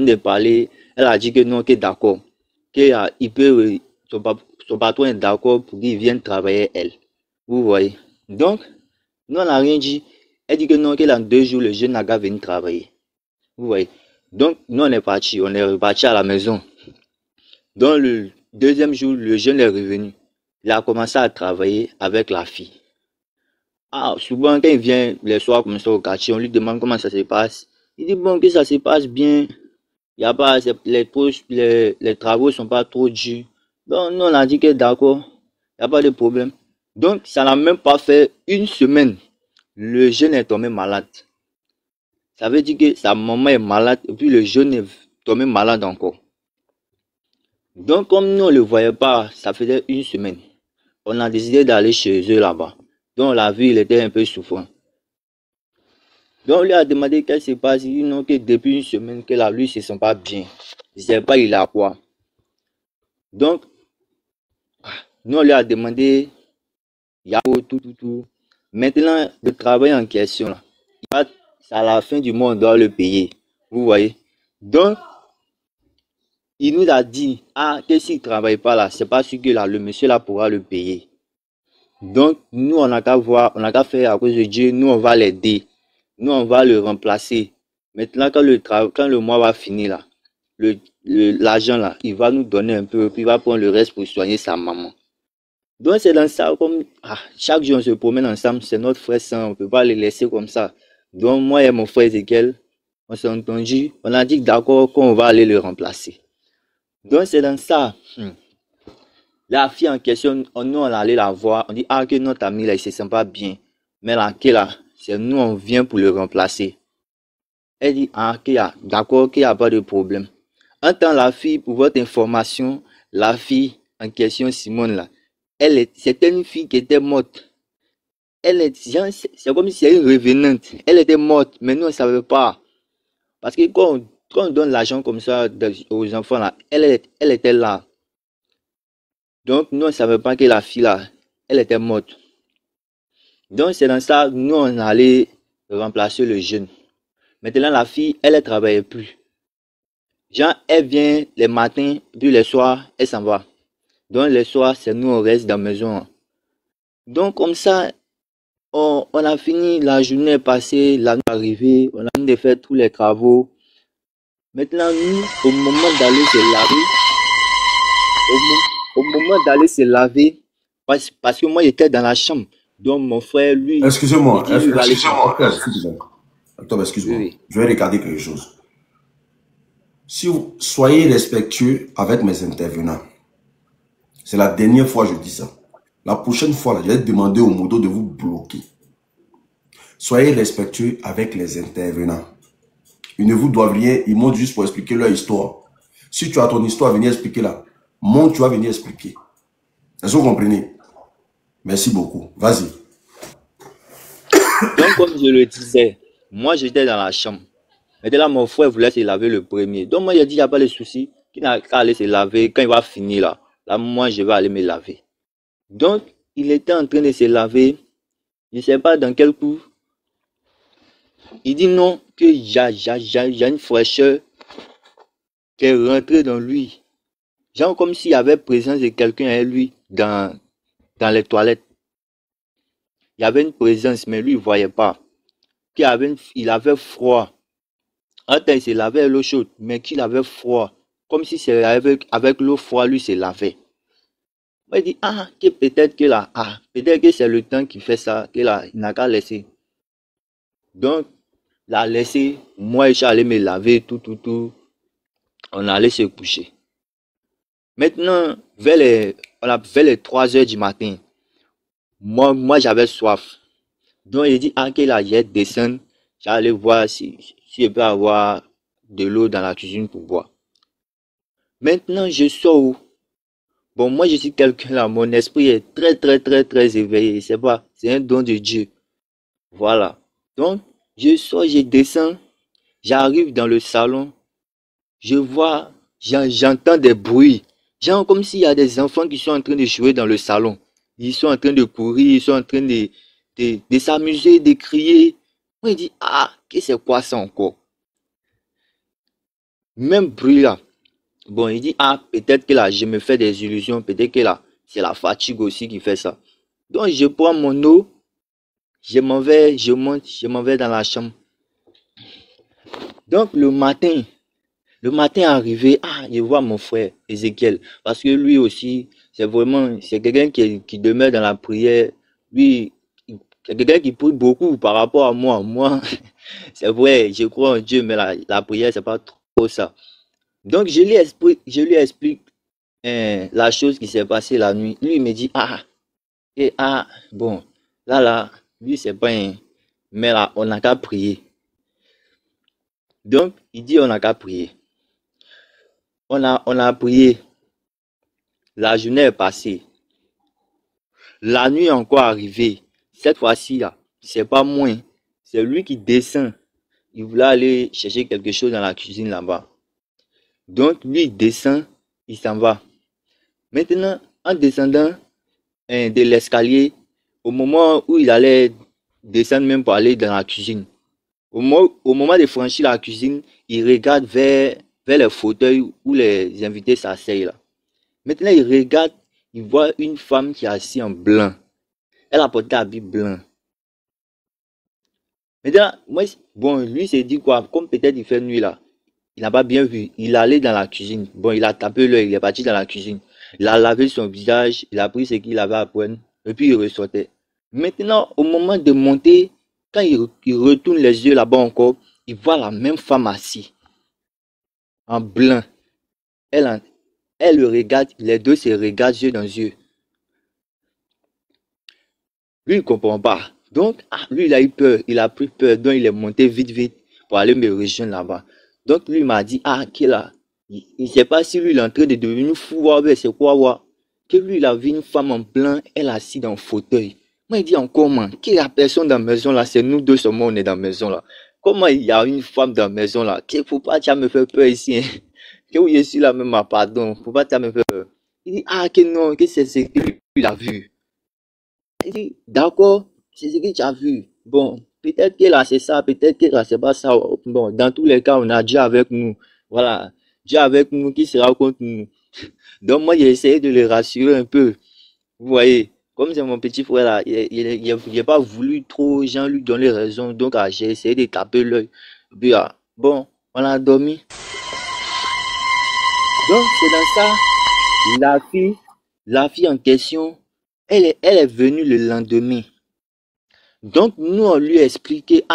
de parler, elle a dit que non, que d'accord. Son patron est d'accord pour qu'il vienne travailler elle. Vous voyez? Donc, nous, on n'a rien dit. Elle dit que non, que dans 2 jours, le jeune n'a qu'à venir travailler. Vous voyez? Donc, nous, on est reparti à la maison. Donc, le 2e jour, le jeune est revenu. Il a commencé à travailler avec la fille. Souvent, quand il vient les soirs comme ça au quartier, on lui demande comment ça se passe. Il dit, bon, que ça se passe bien. Il y a pas, les travaux sont pas trop durs. Donc, nous, on a dit que d'accord. Il n'y a pas de problème. Donc, ça n'a même pas fait une semaine. Le jeune est tombé malade. Ça veut dire que sa maman est malade et puis le jeune est tombé malade encore. Donc, comme nous, on ne le voyait pas, ça faisait une semaine. On a décidé d'aller chez eux là-bas. Donc, la vie, il était un peu souffrant. Donc, on lui a demandé qu'est-ce qui se passe. Il dit non, que depuis une semaine, que là, lui, il ne se sent pas bien. Je ne sais pas, il a quoi. Donc, nous, on lui a demandé, il y a tout. Maintenant, le travail en question, là, c'est à la fin du mois, on doit le payer. Vous voyez? Donc, il nous a dit, que s'il ne travaille pas là, c'est pas sûr que là, le monsieur là pourra le payer. Donc, nous, on n'a qu'à voir, on n'a qu'à faire à cause de Dieu, nous, on va l'aider. Nous, on va le remplacer. Maintenant, quand le mois va finir là, l'argent là, il va nous donner un peu, puis il va prendre le reste pour soigner sa maman. Donc, c'est dans ça, comme chaque jour, on se promène ensemble, c'est notre frère saint, on ne peut pas les laisser comme ça. Donc, moi et mon frère Ezekiel, on s'est entendu, on a dit d'accord qu'on va aller le remplacer. Donc, c'est dans ça. La fille en question, nous, on allait la voir, on dit, que notre ami là, il se sent pas bien. Mais là, c'est nous, on vient pour le remplacer. Elle dit, d'accord, qu'il n'y a pas de problème. En temps, la fille, pour votre information, la fille en question, Simone là, c'était une fille qui était morte. C'est comme si c'était une revenante. Elle était morte, mais nous, on ne savait pas. Parce que quand on donne l'argent comme ça aux enfants, là, elle était là. Donc, nous, on ne savait pas que la fille, là, elle était morte. Donc, c'est dans ça, nous, on allait remplacer le jeune. Maintenant, la fille, elle ne travaillait plus. Genre, elle vient les matins, puis les soirs, elle s'en va. Donc, les soirs, c'est nous, on reste dans la maison. Donc, comme ça, on a fini, la journée est passée, la nuit est arrivée, on a fini de faire tous les travaux. Maintenant, nous, au moment d'aller se laver, parce que moi, j'étais dans la chambre. Donc, mon frère, lui... Excusez-moi. Attends, excuse-moi. Oui. Je vais regarder quelque chose. Si vous soyez respectueux avec mes intervenants, c'est la dernière fois que je dis ça. La prochaine fois, là, je vais demander au modo de vous bloquer. Soyez respectueux avec les intervenants. Ils ne vous doivent rien, ils montent juste pour expliquer leur histoire. Si tu as ton histoire à venir expliquer là, monte, tu vas venir expliquer. Est-ce que vous comprenez? Merci beaucoup. Vas-y. Donc, comme je le disais, moi j'étais dans la chambre. Maintenant, mon frère voulait se laver le premier. Donc, moi, j'ai dit, il n'y a pas de souci. Qu'il n'a qu'à aller se laver. Quand il va finir là, moi, je vais aller me laver. Donc, il était en train de se laver. Je ne sais pas dans quel coup. Il dit non, que j'ai une fraîcheur qui est rentrée dans lui. Genre comme s'il y avait présence de quelqu'un à lui dans les toilettes. Il y avait une présence, mais lui, il ne voyait pas. Il avait froid. Attends, il se lavait à l'eau chaude, mais qu'il avait froid. Comme si c'est avec l'eau froide, lui se lavait. Moi, il dit, que peut-être que là, peut-être que c'est le temps qui fait ça, que là, il n'a qu'à laisser. Donc, il a laissé, moi, je suis allé me laver, tout. On allait se coucher. Maintenant, vers les 3 heures du matin, moi j'avais soif. Donc, il dit, que là, je descends, j'allais voir si je peux avoir de l'eau dans la cuisine pour boire. Maintenant, je sors. Bon, moi, je suis quelqu'un là, mon esprit est très éveillé. C'est pas, c'est un don de Dieu. Voilà. Donc, je sors, je descends, j'arrive dans le salon, je vois, j'entends des bruits. Genre comme s'il y a des enfants qui sont en train de jouer dans le salon. Ils sont en train de courir, ils sont en train de s'amuser, de crier. Moi, je dis, que c'est quoi ça encore? Même bruit là. Bon, il dit, peut-être que là, je me fais des illusions, peut-être que là, c'est la fatigue aussi qui fait ça. Donc, je prends mon eau, je m'en vais, je monte, je m'en vais dans la chambre. Donc, le matin arrivé, je vois mon frère Ezekiel, parce que lui aussi, c'est quelqu'un qui demeure dans la prière. Lui, c'est quelqu'un qui prie beaucoup par rapport à moi. Moi, c'est vrai, je crois en Dieu, mais la prière, c'est pas trop ça. Donc, je lui explique la chose qui s'est passée la nuit. Lui, il me dit, bon, là, lui, c'est pas un... Mais là, on n'a qu'à prier. Donc, il dit, on n'a qu'à prier. On a prié. La journée est passée. La nuit est encore arrivée. Cette fois-ci, là, c'est pas moi. C'est lui qui descend. Il voulait aller chercher quelque chose dans la cuisine là-bas. Donc, lui, il descend, il s'en va. Maintenant, en descendant de l'escalier, au moment où il allait descendre même pour aller dans la cuisine, au moment de franchir la cuisine, il regarde vers le fauteuil où les invités s'asseyent là. Maintenant, il regarde, il voit une femme qui est assise en blanc. Elle a porté un habit blanc. Maintenant, bon, lui s'est dit quoi, comme peut-être il fait nuit là, il n'a pas bien vu, il est allé dans la cuisine. Bon, il a tapé l'œil, il est parti dans la cuisine. Il a lavé son visage, il a pris ce qu'il avait à prendre, et puis il ressortait. Maintenant, au moment de monter, quand il retourne les yeux là-bas encore, il voit la même femme assise, en blanc. Elle le regarde, les deux se regardent yeux dans yeux. Lui, il ne comprend pas. Donc, lui, il a eu peur, il a pris peur, donc il est monté vite pour aller me rejoindre là-bas. Donc, lui m'a dit, qu'il a, il ne sait pas si lui, il est en train de devenir fou, c'est quoi, que lui, il a vu une femme en blanc, elle assise dans le fauteuil. Moi, il dit encore, man, qu'il y a personne dans la maison là, c'est nous deux seulement, on est dans la maison là. Comment il y a une femme dans la maison là? Qu'il faut pas, tu vas me faire peur ici, hein? Que oui, je suis là même, pardon, faut pas, tu vas me faire peur. Il dit, que non, que c'est ce que lui, il a vu. Il dit, d'accord, c'est ce que tu as vu. Bon, peut-être que là c'est ça, peut-être que là c'est pas ça. Bon, dans tous les cas, on a Dieu avec nous. Voilà, Dieu avec nous qui sera contre nous. Donc moi, j'ai essayé de le rassurer un peu. Vous voyez, comme c'est mon petit frère là, il n'a pas voulu trop, Jean lui donner raison. Donc j'ai essayé de taper l'œil. Puis bon, on a dormi. Donc c'est dans ça, la fille en question, elle est venue le lendemain. Donc, nous, on lui a expliqué,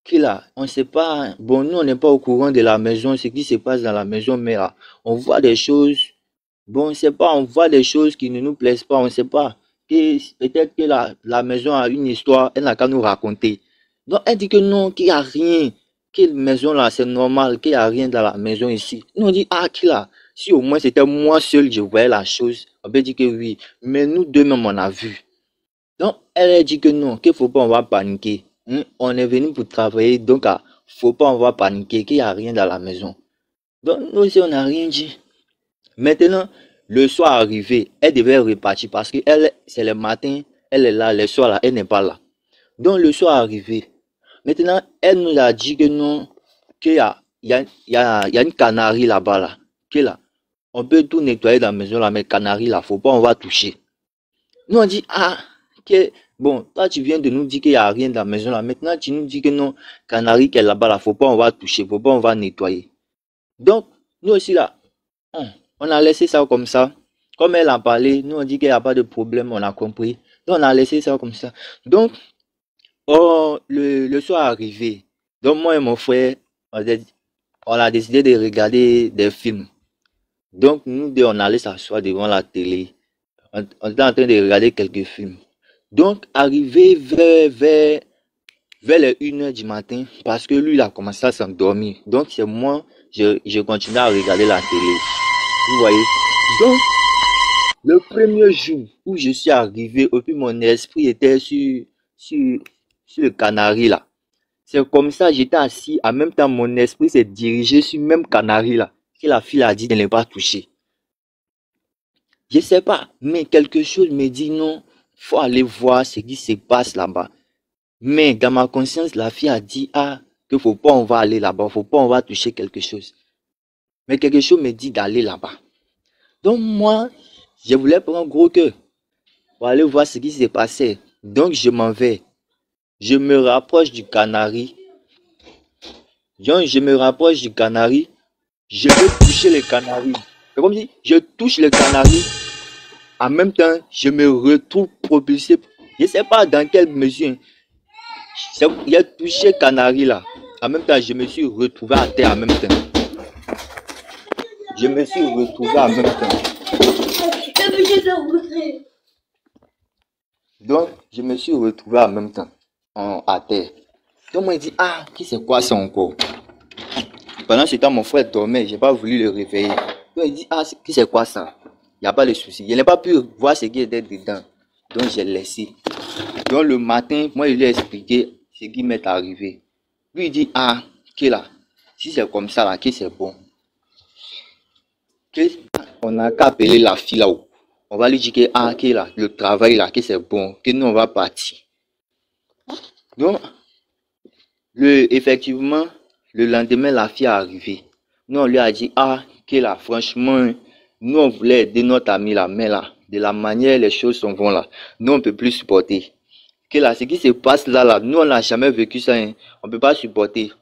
que là, on ne sait pas, bon, nous, on n'est pas au courant de la maison, ce qui se passe dans la maison, mais là, on voit des choses, bon, on ne sait pas, on voit des choses qui ne nous plaisent pas, on ne sait pas, peut-être que la maison a une histoire, elle n'a qu'à nous raconter. Donc, elle dit que non, qu'il n'y a rien, que la maison là, c'est normal, qu'il n'y a rien dans la maison ici. Nous, on dit, qu'il là, si au moins c'était moi seul, je voyais la chose, on peut dire que oui, mais nous deux même, on a vu. Donc, elle a dit que non, qu'il ne faut pas, on va paniquer. On est venu pour travailler, donc, faut pas, on va paniquer, qu'il n'y a rien dans la maison. Donc, nous aussi, on n'a rien dit. Maintenant, le soir arrivé, elle devait repartir parce que c'est le matin, elle est là, le soir, là, elle n'est pas là. Donc, le soir arrivé, maintenant, elle nous a dit que non, qu'il y a une canarie là-bas, là, que là, on peut tout nettoyer dans la maison, là, mais canarie, là, faut pas, on va toucher. Nous, on dit, que, bon, toi, tu viens de nous dire qu'il n'y a rien dans la maison, là, maintenant, tu nous dis que non, canarie qui est là-bas, là, faut pas, on va toucher, faut pas, on va nettoyer. Donc, nous aussi, là, on a laissé ça comme ça. Comme elle a parlé, nous, on dit qu'il n'y a pas de problème, on a compris. Donc, on a laissé ça comme ça. Donc, le soir arrivé, donc moi et mon frère, on a décidé de regarder des films. Donc, nous deux, on allait s'asseoir devant la télé. On était en train de regarder quelques films. Donc, arrivé vers les 1h du matin, parce que lui, il a commencé à s'endormir. Donc, c'est moi, je continue à regarder la télé. Vous voyez? Donc, le premier jour où je suis arrivé, et puis mon esprit était sur le canari là. C'est comme ça, j'étais assis, en même temps, mon esprit s'est dirigé sur le même canari là, que la fille a dit de ne pas toucher. Je sais pas, mais quelque chose me dit non, faut aller voir ce qui se passe là-bas. Mais dans ma conscience, la fille a dit, que faut pas, on va aller là-bas, faut pas, on va toucher quelque chose. Mais quelque chose me dit d'aller là-bas. Donc moi, je voulais prendre gros cœur pour aller voir ce qui s'est passé. Donc je m'en vais. Je me rapproche du canari. Donc je me rapproche du canari. Je veux toucher le canari. C'est comme si je touche le canari. En même temps, je me retrouve propulsé. Je ne sais pas dans quelle mesure. Il a touché le canari là. En même temps, je me suis retrouvé à terre en même temps. je me suis retrouvé en même temps. Donc, je me suis retrouvé en même temps à terre. Donc, moi, il dit, ah, qui c'est quoi ça encore? Pendant ce temps, mon frère dormait, j'ai pas voulu le réveiller. Donc, il dit, ah, qui c'est quoi ça? Il n'y a pas de souci. Je n'ai pas pu voir ce qui était dedans. Donc, j'ai laissé. Donc, le matin, moi, il lui ai expliqué ce qui m'est arrivé. Lui, il dit, ah, qui là? Si c'est comme ça, là, qui c'est bon? On n'a qu'à appeler la fille là-haut. On va lui dire que, ah, qui là, le travail là, que c'est bon, que nous, on va partir. Donc, effectivement, le lendemain, la fille est arrivée. Nous, on lui a dit, ah, que là, franchement, nous, on voulait aider notre ami là, mais là, de la manière les choses sont vont là, nous, on ne peut plus supporter. Que là, ce qui se passe là, nous, on n'a jamais vécu ça, hein. On ne peut pas supporter.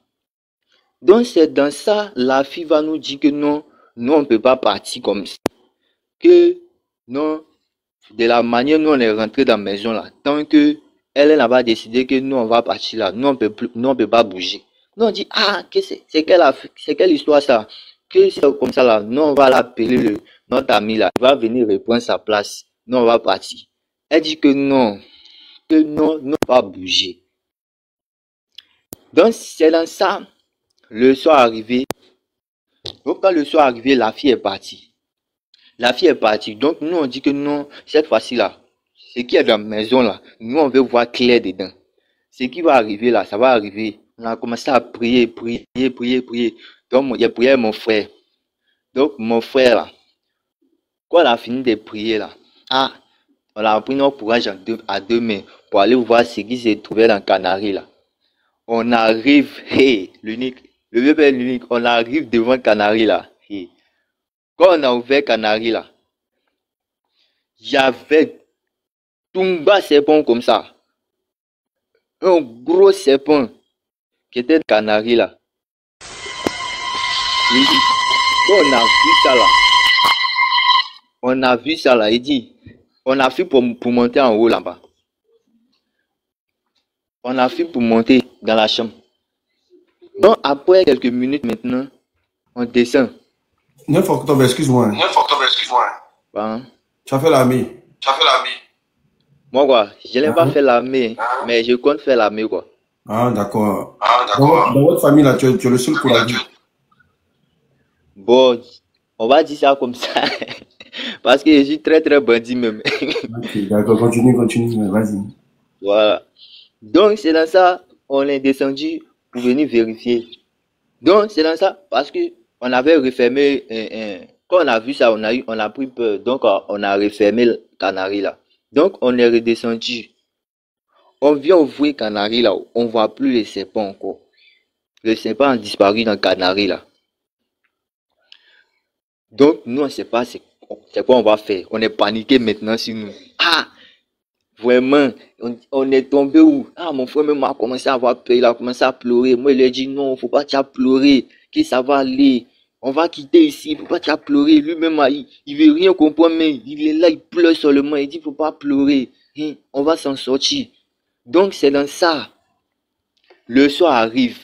Donc, c'est dans ça, la fille va nous dire que non, nous, on ne peut pas partir comme ça. Que non, de la manière nous, on est rentré dans la maison là, tant que elle n'a pas décidé que nous, on va partir là, nous, on peut plus, nous, on peut pas bouger. Nous, on dit, ah, c'est quelle histoire ça? Que c'est comme ça là, nous, on va l'appeler notre ami là, il va venir reprendre sa place, nous, on va partir. Elle dit que non, nous, on va bouger. Donc, c'est dans ça, le soir arrivé. Donc, quand le soir arrivé, la fille est partie. La fille est partie. Donc, nous, on dit que non, cette fois-ci là, ce qui est dans la maison là, nous, on veut voir clair dedans. Ce qui va arriver là, ça va arriver. On a commencé à prier. Donc, j'ai prié mon frère. Donc, mon frère là, quand on a fini de prier là, ah, on a pris notre courage à deux mains pour aller voir ce qui s'est trouvé dans Canary là. On arrive, hey, l'unique, le vieux père l'unique, on arrive devant Canary là. Hey. Quand on a ouvert Canary là, il y avait tout bas serpent comme ça. Un gros serpent qui était Canary là. Il dit, quand on a vu ça là, il dit, on a fait pour monter en haut là-bas. On a fait pour monter dans la chambre. Donc après quelques minutes maintenant, on descend. 9 octobre, excuse-moi. Hein? Tu as fait l'armée. Moi quoi, je n'ai pas fait l'armée, mais je compte faire l'armée quoi. Ah d'accord. Dans votre famille là, tu es le seul courageux. Bon, on va dire ça comme ça. Parce que je suis très bandit même. Ok, d'accord, continue, vas-y. Voilà. Donc c'est dans ça, on est descendu pour venir vérifier. Donc c'est dans ça, parce que on avait refermé, quand on a vu ça, on a pris peur. Donc on a refermé le Canary là. Donc on est redescendu. On vient ouvrir Canary là, on voit plus les serpents encore. Les serpents ont disparu dans Canary là. Donc nous on ne sait pas c'est quoi on va faire. On est paniqué maintenant sur nous. Ah! Vraiment, on est tombé où? Ah, mon frère même a commencé à avoir peur, il a commencé à pleurer. Moi, il lui ai dit non, faut pas t'y pleurer, que ça va aller. On va quitter ici, faut pas t'y pleurer. Lui-même, il veut rien comprendre, mais il est là, il pleure seulement. Il dit faut pas pleurer, hein, on va s'en sortir. Donc, c'est dans ça. Le soir arrive.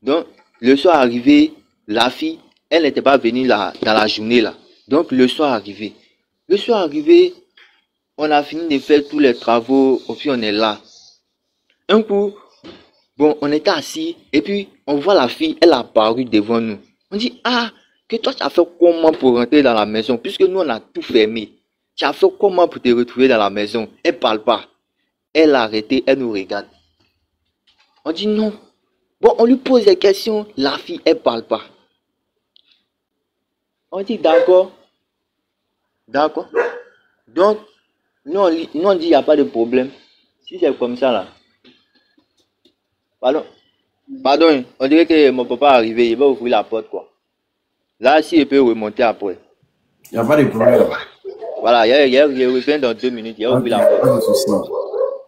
Donc, le soir arrivé, la fille, elle n'était pas venue là, dans la journée là. Donc, le soir arrivé. Le soir arrivé, on a fini de faire tous les travaux, et puis on est là. Un coup, bon, on était assis, et puis on voit la fille, elle a apparu devant nous. On dit, ah, que toi tu as fait comment pour rentrer dans la maison, puisque nous on a tout fermé. Tu as fait comment pour te retrouver dans la maison? Elle parle pas. Elle a arrêté, elle nous regarde. On dit non. Bon, on lui pose des questions, la fille, elle parle pas. On dit d'accord. D'accord. Donc, nous on dit, il n'y a pas de problème. Si c'est comme ça là. Pardon, on dirait que mon papa est arrivé, il va ouvrir la porte quoi. Là, si il peut remonter après. Il n'y a pas de problème. Voilà, il revient dans 2 minutes, il va ouvrir la porte.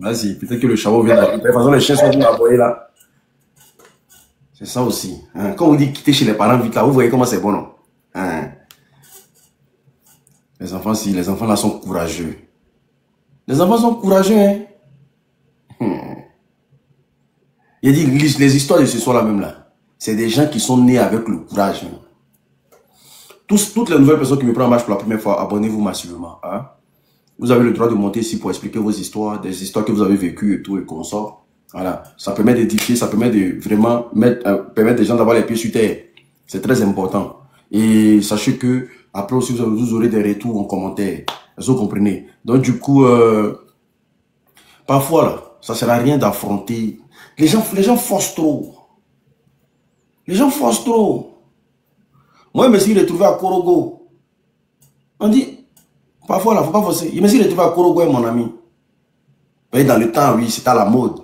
Vas-y, peut-être que le chameau vient d'arriver. De toute façon, les chiens sont venus aboyer là. C'est ça aussi. Hein? Quand on dit quitter chez les parents vite là, vous voyez comment c'est bon, non? Hein? Les enfants là sont courageux. Les enfants sont courageux, hein? Il dit, les histoires de ce soir là même là, c'est des gens qui sont nés avec le courage. Hein? Toutes les nouvelles personnes qui me prennent en marche pour la première fois, abonnez-vous massivement. Hein? Vous avez le droit de monter ici pour expliquer vos histoires, des histoires que vous avez vécues et tout et qu'on sort. Voilà. Ça permet d'édifier, ça permet de vraiment permettre aux gens d'avoir les pieds sur terre. C'est très important. Et sachez que après aussi, vous aurez des retours en commentaire. Vous comprenez? Donc du coup, parfois là, ça sert à rien d'affronter. Les gens forcent trop. Les gens forcent trop. Moi, je me suis retrouvé à Korogo. On dit, parfois là, faut pas forcer. Je me suis retrouvé à Korogo avec mon ami. Et dans le temps, oui, c'était à la mode.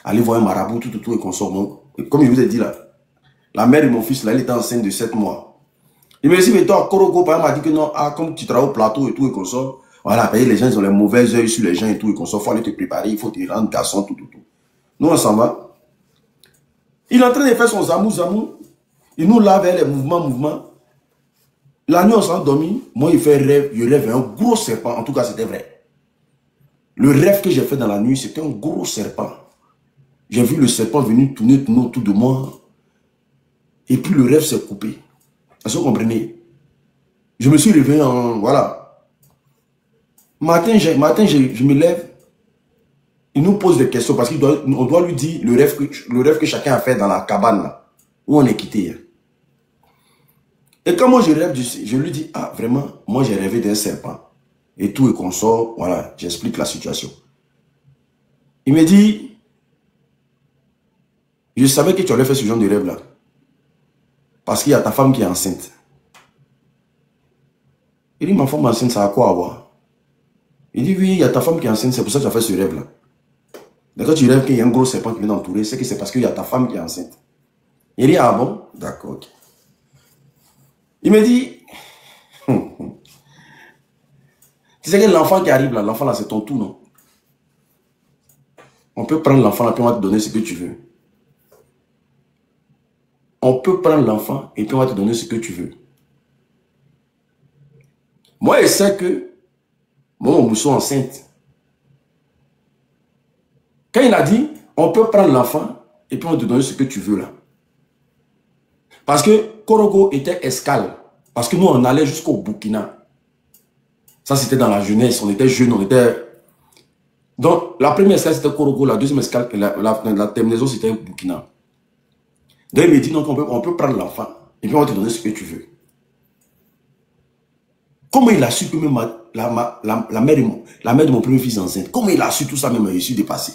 Aller voir un marabout, tout et qu'on sort. Comme je vous ai dit là, la mère de mon fils, là, elle était enceinte de 7 mois. Il me dit, mais toi, à Korogo, par exemple, m'a dit que non, comme tu travailles au plateau et tout et qu'on sort, voilà, les gens, ils ont les mauvais yeux sur les gens et tout et qu'on sort, il faut aller te préparer, il faut te rendre garçon, tout. Nous, on s'en va. Il est en train de faire son zamou. Il nous lave les mouvements. La nuit, on s'est endormi. Moi, il fait rêve. Je rêve un gros serpent. En tout cas, c'était vrai. Le rêve que j'ai fait dans la nuit, c'était un gros serpent. J'ai vu le serpent venir tourner autour de moi. Et puis, le rêve s'est coupé. Est-ce que vous comprenez? Je me suis réveillé en... Voilà. Matin, je me lève. Il nous pose des questions parce qu'on doit lui dire le rêve que chacun a fait dans la cabane là, où on est quitté. Et quand moi je rêve, je lui dis, ah vraiment, moi j'ai rêvé d'un serpent. Et tout et qu'on sort, voilà, j'explique la situation. Il me dit, je savais que tu allais faire ce genre de rêve là. Parce qu'il y a ta femme qui est enceinte. Il dit, ma femme enceinte, ça a quoi à voir? Il dit, oui, il y a ta femme qui est enceinte, c'est pour ça que tu as fait ce rêve là. Mais quand tu rêves qu'il y a un gros serpent qui vient t'entourer, c'est que c'est parce qu'il y a ta femme qui est enceinte. Il dit, ah bon? D'accord, ok. Il me dit, tu sais que l'enfant qui arrive là, l'enfant là, c'est ton tout, non? On peut prendre l'enfant là, puis on va te donner ce que tu veux. On peut prendre l'enfant et puis on va te donner ce que tu veux. Moi, je sais que mon mousseau enceinte. Quand il a dit, on peut prendre l'enfant et puis on va te donner ce que tu veux là. Parce que Korogo était escale. Parce que nous, on allait jusqu'au Burkina. Ça, c'était dans la jeunesse. On était jeunes, on était... Donc, la première escale, c'était Korogo. La deuxième escale, la terminaison, c'était Burkina. Donc, il me dit, donc, on peut prendre l'enfant et puis on va te donner ce que tu veux. Comment il a su que même la mère de mon premier fils enceinte, comment il a su tout ça même, je suis dépassé.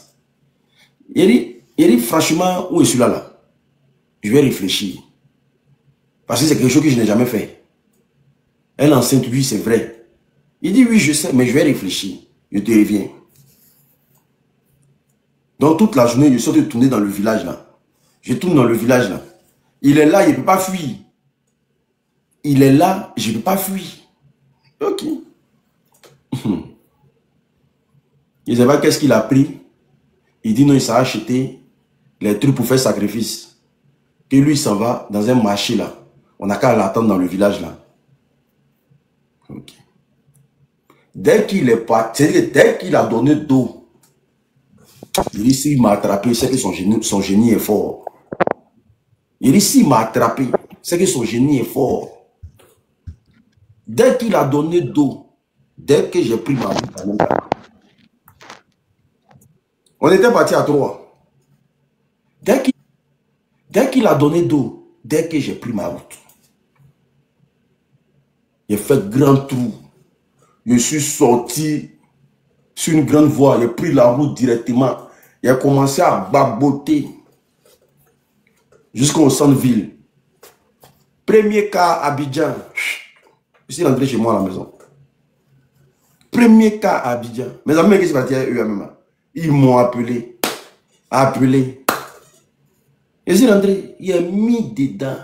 Il dit, franchement, où est celui-là là? Je vais réfléchir. Parce que c'est quelque chose que je n'ai jamais fait. Elle est enceinte, oui, c'est vrai. Il dit, oui, je sais, mais je vais réfléchir. Je te reviens. Donc, toute la journée, je suis de tourner dans le village là. Je tourne dans le village là. Il est là, il ne peut pas fuir. Il est là, je ne peux pas fuir. Ok. Il ne sait pas qu'est-ce qu'il a pris. Il dit non, il s'est acheté les trucs pour faire sacrifice. Que lui, il s'en va dans un marché là. On n'a qu'à l'attendre dans le village là. Ok. Dès qu'il est parti, dès qu'il a donné d'eau, il dit s'il m'a attrapé, c'est que son génie est fort. Il dit s'il m'a attrapé, c'est que son génie est fort. Dès qu'il a donné d'eau, dès que j'ai pris ma route, on était parti à 3. Dès qu'il a donné d'eau, dès que j'ai pris ma route, j'ai fait grand trou. Je suis sorti sur une grande voie, j'ai pris la route directement. J'ai commencé à baboter jusqu'au centre-ville. Premier cas à Abidjan. Je suis rentré chez moi à la maison. Premier cas à Abidjan. Mes amis qui sont partis eux-mêmes, ils m'ont appelé. Je suis rentré, il a mis dedans.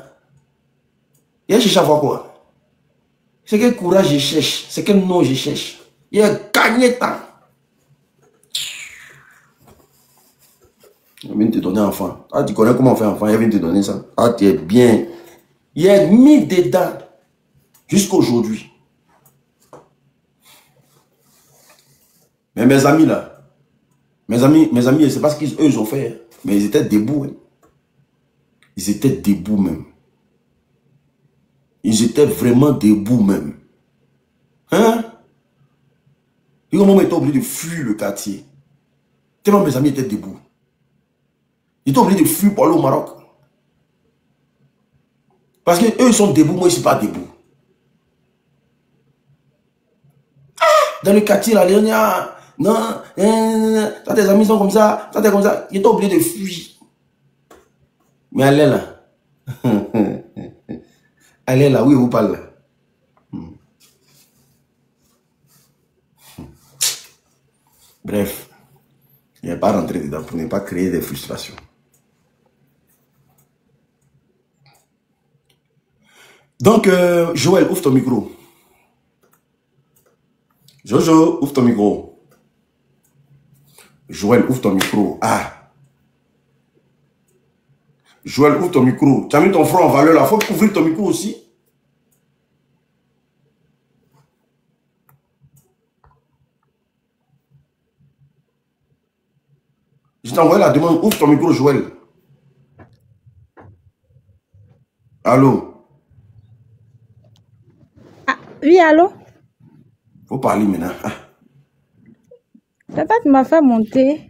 Il a cherché à voir quoi? C'est quel courage je cherche, c'est quel nom je cherche. Il a gagné temps. Il vient te donner un enfant. Ah, tu connais comment on fait enfant, il vient te donner ça. Ah, tu es bien. Il a mis dedans. Jusqu'à aujourd'hui. Mais mes amis là, mes amis, c'est pas ce qu'ils ont fait. Mais ils étaient debout. Hein. Ils étaient debout même. Ils étaient vraiment debout même. Hein? Et au moment où ils étaient obligés de fuir le quartier, tellement mes amis étaient debout. Ils étaient obligés de fuir pour aller au Maroc. Parce qu'eux, ils sont debout, moi, je ne suis pas debout. Dans le quartier, la dernière, non, tes amis sont comme ça, t'es comme ça. Ils étaient obligés de fuir. Mais elle est là. Elle est là, oui, vous parlez. Bref, il n'est pas rentré dedans pour ne pas créer des frustrations. Donc, Joël, ouvre ton micro. Jojo, ouvre ton micro. Joël, ouvre ton micro. Ah. Joël, ouvre ton micro. Tu as mis ton front en valeur là. Il faut ouvrir ton micro aussi. Je t'ai envoyé la demande. Ouvre ton micro, Joël. Allô? Ah, oui, allô? Faut parler maintenant. Ah. Papa, tu m'as fait monter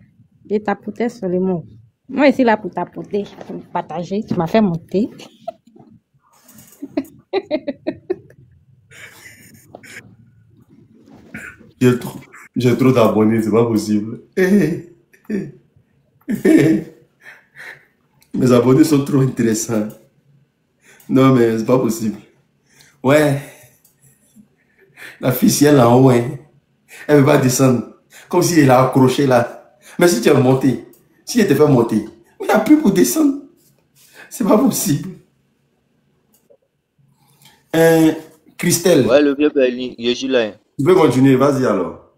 et tapoter sur les mots. Moi, ici, là, pour tapoter, pour partager, tu m'as fait monter. J'ai trop d'abonnés, c'est pas possible. Mes abonnés sont trop intéressants. Non, mais c'est pas possible. Ouais. La fille, si elle est en haut, hein, elle ne veut pas descendre. Comme si elle a accroché là. Mais si tu es monté, si elle te fait monter, il n'y a plus pour descendre. C'est pas possible. Christelle. Ouais, le vieux Berlin, je suis là. Tu peux continuer, vas-y alors.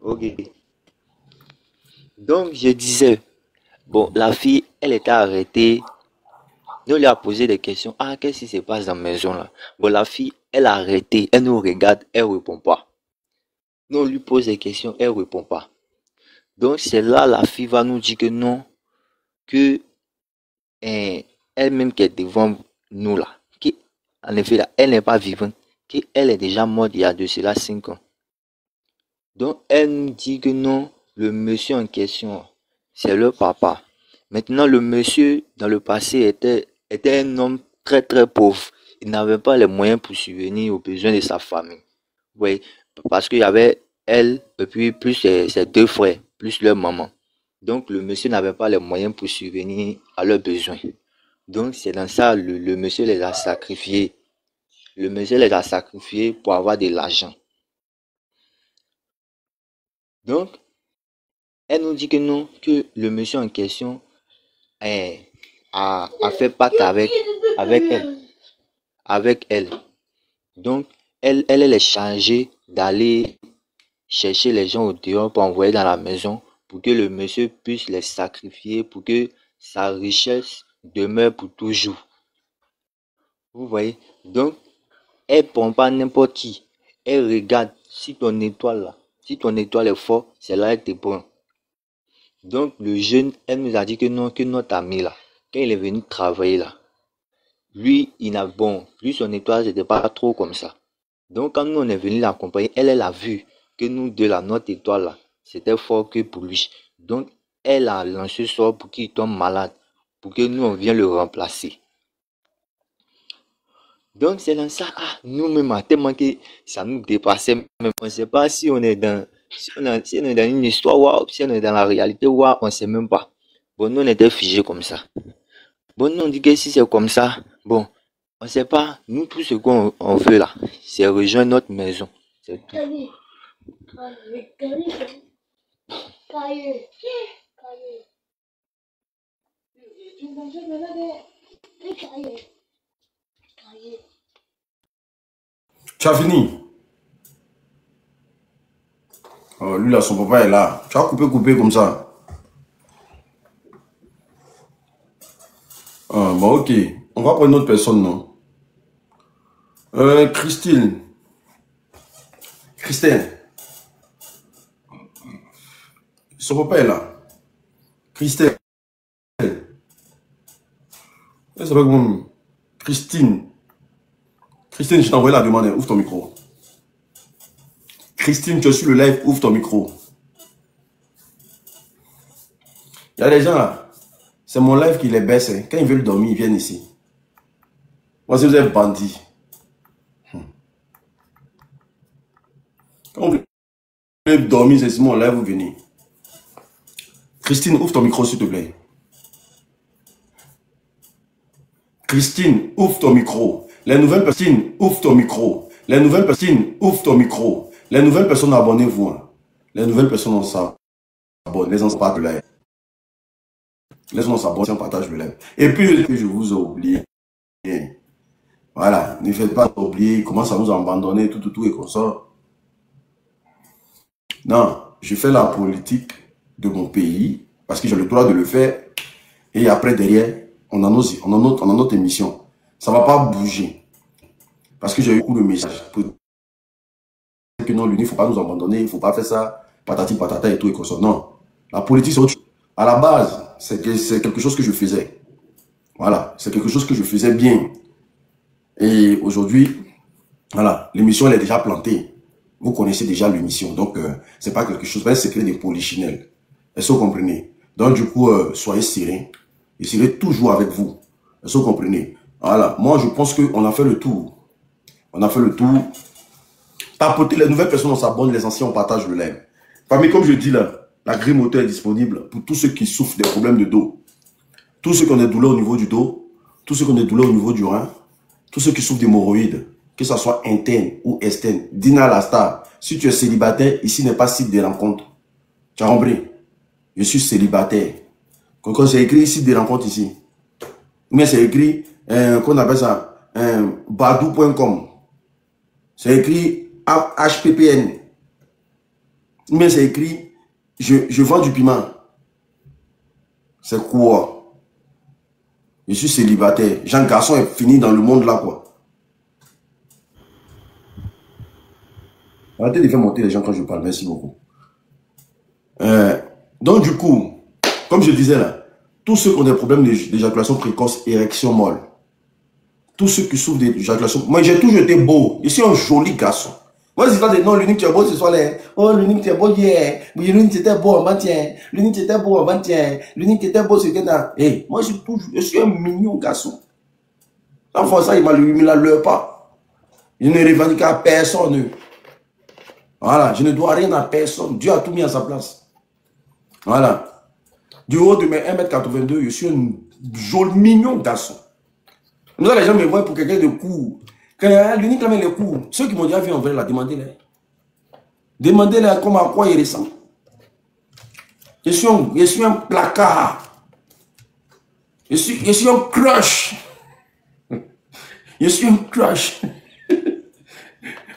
Ok. Donc, je disais, bon, la fille, elle était arrêtée. Nous lui a posé des questions. Ah, qu'est-ce qui se passe dans la maison là? Bon, la fille, elle a arrêté. Elle nous regarde, elle répond pas. Nous, on lui pose des questions, elle répond pas. Donc, c'est là, la fille va nous dire que non, que elle-même qui est devant nous là, qui, en effet, là, elle n'est pas vivante, qu'elle est déjà morte il y a de cela 5 ans. Donc, elle nous dit que non, le monsieur en question, c'est le papa. Maintenant, le monsieur, dans le passé, était un homme très très pauvre. Il n'avait pas les moyens pour subvenir aux besoins de sa famille. Oui, parce qu'il y avait elle, et puis plus ses 2 frères, plus leur maman. Donc, le monsieur n'avait pas les moyens pour subvenir à leurs besoins. Donc, c'est dans ça, le monsieur les a sacrifiés. Le monsieur les a sacrifiés pour avoir de l'argent. Donc, elle nous dit que non, que le monsieur en question a fait pacte avec elle. Avec elle. Donc, elle est chargée d'aller chercher les gens au dehors pour envoyer dans la maison pour que le monsieur puisse les sacrifier, pour que sa richesse demeure pour toujours. Vous voyez? Donc, elle ne prend pas n'importe qui. Elle regarde si ton étoile là, si ton étoile est forte, c'est là qu'elle te prend. Donc, le jeune, elle nous a dit que non, que notre ami là, quand il est venu travailler là, lui, lui, son étoile, c'était pas trop comme ça. Donc, quand nous, on est venu l'accompagner, elle a vu que nous deux là, notre étoile là, c'était fort que pour lui. Donc, elle a lancé sort pour qu'il tombe malade, pour que nous, on vienne le remplacer. Donc, c'est dans ça, nous-mêmes, tellement que ça nous dépassait, même on ne sait pas si on est dans, si on est dans une histoire, ou si on est dans la réalité, ou on ne sait même pas. Bon, nous, on était figés comme ça. Bon, nous, on dit que si c'est comme ça, bon, on ne sait pas, nous, tout ce qu'on veut là, c'est rejoindre notre maison. C'est tout. Tu as fini? Oh, lui là, son papa est là. Tu as coupé comme ça. Ah, bon, ok. On va prendre une autre personne, non? Christine. Son papa est là. Christelle. Elle s'appelle comment? Christine. Christine, je t'ai envoyé la demande, ouvre ton micro. Christine, tu es sur le live, ouvre ton micro. Il y a des gens là, c'est mon live qui les baisse. Hein. Quand ils veulent dormir, ils viennent ici. Moi, si vous êtes bandit. Quand vous voulez dormir, c'est mon live, vous venez. Christine, ouvre ton micro, s'il te plaît. Christine, ouvre ton micro. Les nouvelles personnes, ouvre ton micro. Les nouvelles personnes, ouvre ton micro. Les nouvelles personnes, abonnez-vous. Hein. Les nouvelles personnes, on s'abonne. Les gens partent de live. Les gens s'abonnent, on partage le live. Et puis, je vous ai oublié. Voilà, ne faites pas oublier, commence à nous abandonner, tout, et comme ça. Non, je fais la politique de mon pays, parce que j'ai le droit de le faire. Et après, derrière, on a notre émission. Ça ne va pas bouger. Parce que j'ai eu beaucoup de messages pour dire que non, l'UNI, il ne faut pas nous abandonner, il ne faut pas faire ça, patati patata et tout et comme ça. Non, la politique, c'est autre chose. À la base, c'est quelque chose que je faisais. Voilà, c'est quelque chose que je faisais bien. Et aujourd'hui, voilà, l'émission, elle est déjà plantée. Vous connaissez déjà l'émission. Donc, c'est pas quelque chose, c'est un secret des polichinelles. Est-ce que vous comprenez? Donc, du coup, soyez sereins. Je serai toujours avec vous. Est-ce que vous comprenez? Voilà, moi, je pense qu'on a fait le tour. On a fait le tour. Tapoter les nouvelles personnes, on s'abonne, les anciens, on partage le live. Parmi, comme je dis là, la grille moteur est disponible pour tous ceux qui souffrent des problèmes de dos. Tous ceux qui ont des douleurs au niveau du dos, tous ceux qui ont des douleurs au niveau du rein, tous ceux qui souffrent d'hémorroïdes, que ce soit interne ou externe. Dina la star, si tu es célibataire, ici n'est pas site de rencontre. Tu as compris? Je suis célibataire. Quand c'est écrit site de rencontre ici, mais c'est écrit, qu'on appelle ça, badou.com. C'est écrit HPPN. Mais c'est écrit, je vends du piment. C'est quoi? Je suis célibataire. Jean Garçon est fini dans le monde là, quoi. Arrêtez de faire monter les gens quand je parle. Merci beaucoup. Donc, du coup, comme je disais là, tous ceux qui ont des problèmes d'éjaculation précoce, érection molle, tous ceux qui souffrent d'éjaculation, moi j'ai toujours été beau. Je suis un joli garçon. Moi, c'est pas des noms, l'unique qui est beau ce soir là. Oh, l'unique qui est beau hier. Oui, l'unique qui était beau avant-hier. L'unique qui était beau avant-hier. L'unique qui était beau ce week-end. Hey, moi, je suis un mignon garçon. Enfin, ça, il ne la leurre pas. Je ne revendique à personne. Voilà, je ne dois rien à personne. Dieu a tout mis à sa place. Voilà. Du haut de mes 1m82, je suis un joli mignon garçon. Nous, les gens me voient pour quelqu'un de court. Quand l'unique la met les coups, ceux qui m'ont déjà vu en vrai, là, demandez-les. Demandez-les comment, à quoi il ressemble. Je suis un placard. Je suis un crush. Je suis un crush.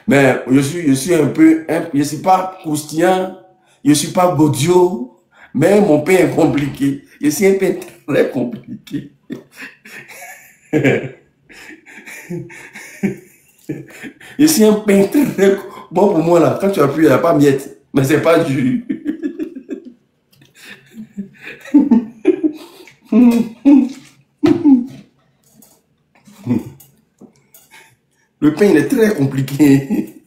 Mais je suis un peu, je ne suis pas croustillant, je ne suis pas Godio, mais mon père est compliqué. Je suis un peu très compliqué. Je suis un peintre très bon pour moi là. Quand tu appuies, il n'y a pas miette, mais c'est pas du. Le pain il est très compliqué.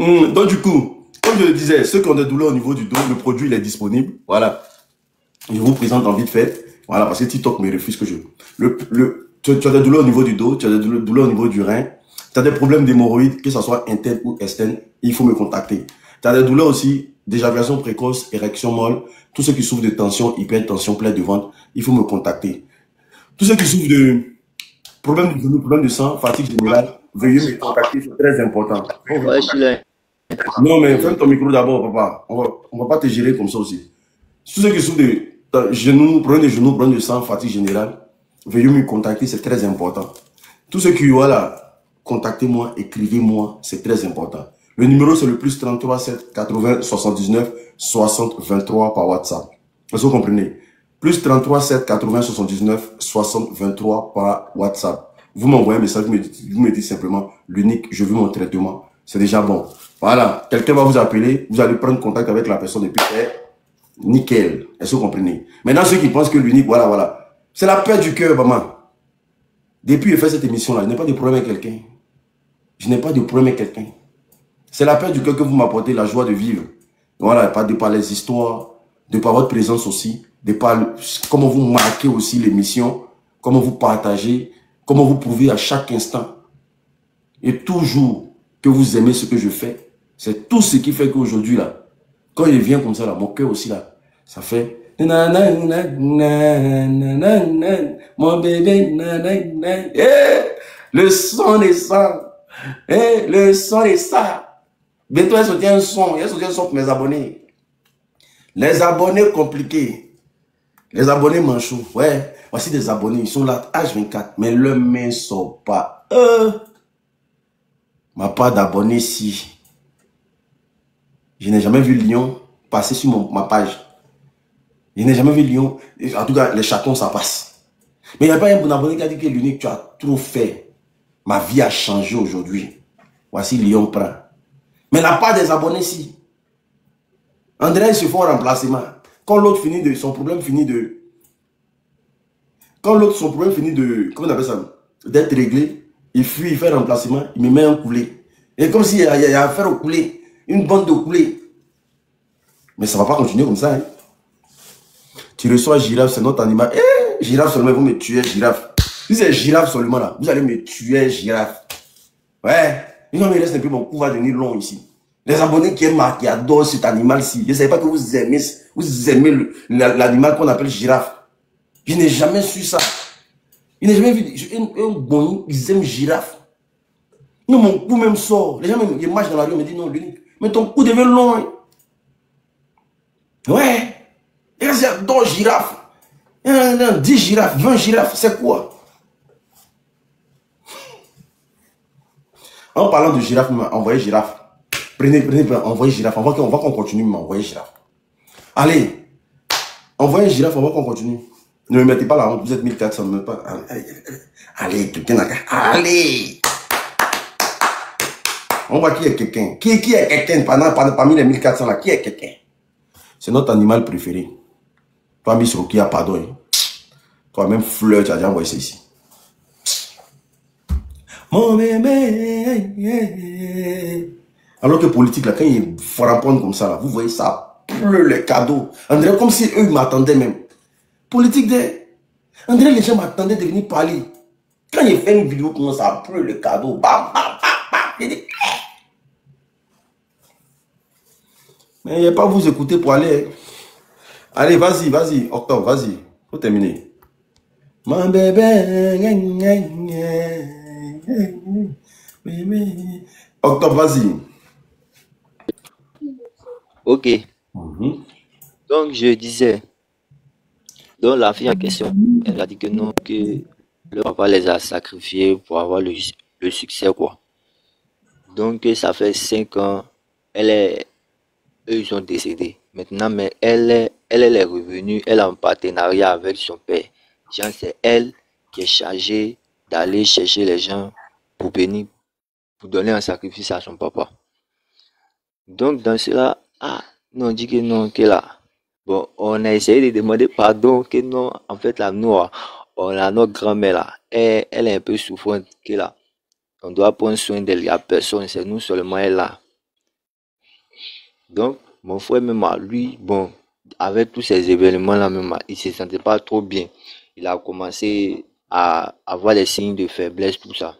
Donc du coup, comme je le disais, ceux qui ont des douleurs au niveau du dos, le produit il est disponible. Voilà. Je vous présente en vite fait. Voilà, parce que TikTok me refuse que je. Tu as des douleurs au niveau du dos, tu as des douleurs au niveau du rein, tu as des problèmes d'hémorroïdes, que ce soit interne ou externe, il faut me contacter. Tu as des douleurs aussi, d'éjaculation précoce, érection molle, tous ceux qui souffrent de tension, hypertension, plaie de ventre, il faut me contacter. Tous ceux qui souffrent de problèmes de genou, problèmes de sang, fatigue générale, veuillez me contacter, c'est très important. Ouais, je suis là. Non, mais ferme ton micro d'abord, papa. On va pas te gérer comme ça aussi. Tous ceux qui souffrent de genoux, problèmes de sang, fatigue générale, veuillez me contacter, c'est très important. Tous ceux qui, voilà, contactez-moi, écrivez-moi, c'est très important. Le numéro, c'est le plus 33 7 80 79 60 23 par WhatsApp. Est-ce que vous comprenez? Plus 33 7 80 79 60 23 par WhatsApp. Vous m'envoyez un message, vous me dites simplement, l'unique, je veux mon traitement. C'est déjà bon. Voilà, quelqu'un va vous appeler, vous allez prendre contact avec la personne et puis nickel. Est-ce que vous comprenez? Maintenant, ceux qui pensent que l'unique, voilà. C'est la peur du cœur, maman. Depuis que j'ai fait cette émission-là, je n'ai pas de problème avec quelqu'un. Je n'ai pas de problème avec quelqu'un. C'est la paix du cœur que vous m'apportez, la joie de vivre. Voilà, de par les histoires, de par votre présence aussi, de par comment vous marquez aussi l'émission, comment vous partagez, comment vous prouvez à chaque instant. Et toujours que vous aimez ce que je fais, c'est tout ce qui fait qu'aujourd'hui, là, quand il vient comme ça, là, mon cœur aussi, là, ça fait... Mon bébé, le son des sons, le son des ça. Bientôt, il y a un son pour mes abonnés. Les abonnés compliqués, les abonnés manchots, ouais, voici des abonnés, ils sont là, H24, mais leurs mains ne sont pas. Ma part d'abonnés, si. Je n'ai jamais vu Lyon passer sur ma page. Je n'ai jamais vu Lyon. En tout cas, les chatons, ça passe. Mais il n'y a pas un bon abonné qui a dit que l'unique, tu as trop fait. Ma vie a changé aujourd'hui. Voici Lyon prend. Mais la part des abonnés, si. André, ils se font remplacement. Quand l'autre finit de... Son problème finit de... Quand l'autre, son problème finit de... Comment on appelle ça? D'être réglé. Il fuit, il fait remplacement. Il me met un coulé. Et comme s'il y a affaire au coulé. Une bande de coulés. Mais ça ne va pas continuer comme ça. Hein. Tu reçois girafe, c'est notre animal. Girafe seulement, vous me tuez, girafe. Si c'est girafe seulement là, vous allez me tuer, girafe. Ouais. Non, mais laisse un peu, mon cou va devenir long ici. Les abonnés qui aiment, qui adorent cet animal-ci, je ne savais pas que vous aimez l'animal qu'on appelle girafe. Je n'ai jamais su ça. Je n'ai jamais vu un bon, ils aiment girafe. Non, mon cou même sort. Les gens ils marchent dans la rue, me disent non, l'unique. Mais ton cou devient long. Hein. Ouais. Et là, j'adore girafe. 10 girafes, 20 girafes, c'est quoi? En parlant de girafe, envoyez girafe. Prenez, envoyez girafe. On va qu'on continue, envoyez girafe. Allez, envoyez girafe, on va qu'on continue. Ne me mettez pas la honte, vous êtes 1400, ne me pas. Allez, quelqu'un n'a qu'à. Allez! On voit qui est quelqu'un. Qui est quelqu'un parmi les 1400 là? Qui est quelqu'un? C'est notre animal préféré. Toi, Miss Rokia, pardon. Toi, même fleur, tu as déjà envoyé ça ici. Mon bébé. Alors que politique, là, quand ils frappent comme ça, là, vous voyez, ça pleut les cadeaux. André, comme si eux m'attendaient même. Politique de... André, les gens m'attendaient de venir parler. Quand il fait une vidéo comme ça, pleut les cadeaux. Bam, bam, bam, bam. Il dit... Mais il n'y a pas à vous écouter pour aller. Allez, vas-y, Octobre, vas-y. Faut terminer. Mon bébé. Octobre, vas-y. Ok. Donc, je disais, donc la fille en question, elle a dit que non, que le papa les a sacrifiés pour avoir le succès, quoi. Donc, ça fait 5 ans, eux, ils sont décédés. Maintenant, mais elle est revenue, elle est en partenariat avec son père. Genre, c'est elle qui est chargée d'aller chercher les gens pour bénir, pour donner un sacrifice à son papa. Donc, dans cela, non, on dit que non, que là. Bon, on a essayé de demander pardon, que non, en fait, là, nous, on a notre grand-mère là, elle est un peu souffrante, que là. On doit prendre soin d'elle, il n'y a personne, c'est nous seulement elle là. Donc, mon frère, même lui, bon, avec tous ces événements-là, même, il ne se sentait pas trop bien. Il a commencé à avoir des signes de faiblesse, tout ça.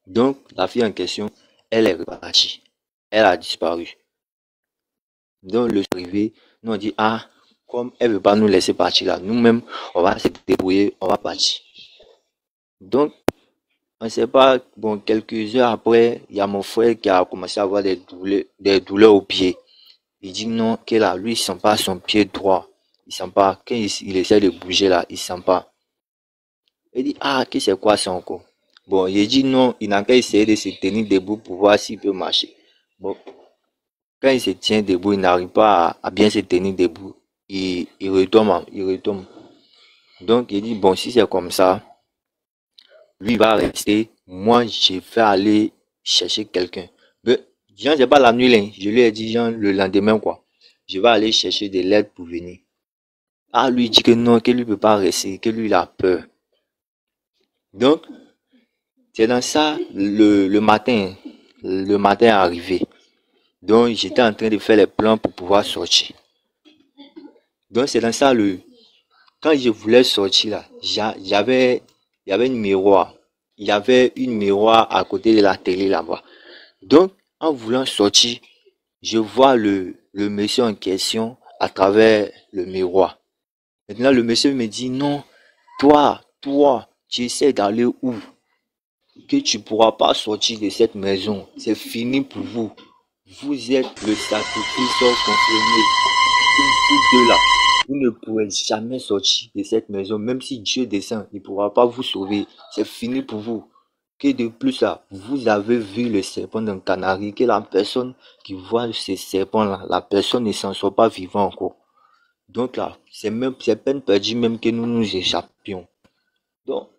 Donc, la fille en question, elle est repartie. Elle a disparu. Donc, le arrivé, nous on dit, comme elle ne veut pas nous laisser partir là, nous-mêmes, on va se débrouiller, on va partir. Donc, on ne sait pas, bon, quelques heures après, il y a mon frère qui a commencé à avoir des douleurs au pied. Il dit non, que là, lui, il ne sent pas son pied droit. Il ne sent pas, quand il essaie de bouger là, il ne sent pas. Il dit, que c'est quoi ça encore? Bon, il dit non, il n'a qu'à essayer de se tenir debout pour voir s'il peut marcher. Bon, quand il se tient debout, il n'arrive pas à bien se tenir debout. Il retombe. Donc, il dit, bon, si c'est comme ça, lui va rester. Moi, je vais aller chercher quelqu'un. Jean, c'est pas la nuit, là. Je lui ai dit, Jean, le lendemain, quoi. Je vais aller chercher de l'aide pour venir. Lui il dit que non, que lui ne peut pas rester, que lui, il a peur. Donc, C'est dans ça, le matin est arrivé. Donc, j'étais en train de faire les plans pour pouvoir sortir. Donc, c'est dans ça, quand je voulais sortir là, il y avait une miroir. Il y avait une miroir à côté de la télé là-bas. Donc, en voulant sortir, je vois le monsieur en question à travers le miroir. Maintenant, le monsieur me dit, non, toi, tu essaies d'aller où? Que tu pourras pas sortir de cette maison. C'est fini pour vous. Vous êtes le sacrifice consommé. Vous deux là, vous ne pourrez jamais sortir de cette maison. Même si Dieu descend, il ne pourra pas vous sauver. C'est fini pour vous. Que de plus là, vous avez vu le serpent d'un canari, que la personne qui voit ce serpent là, la personne ne s'en sort pas vivant encore. Donc là, c'est peine perdue même que nous nous échappions. Donc,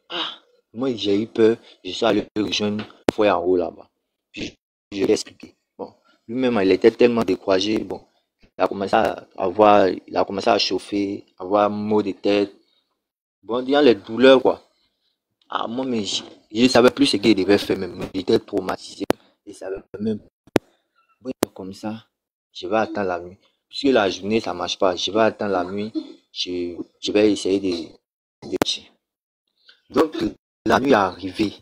moi j'ai eu peur, je suis allé rejoindre un frère en haut là-bas. Puis je lui ai expliqué. Bon, lui-même il était tellement découragé, bon, il a commencé à chauffer, avoir maux de tête. Bon, disant les douleurs quoi. Moi mais je ne savais plus ce qu'il devait faire même, il était traumatisé. Je ne savais même. Bon, comme ça, je vais attendre la nuit. Puisque la journée ça marche pas, je vais attendre la nuit, je vais essayer de. Donc, la nuit est arrivée.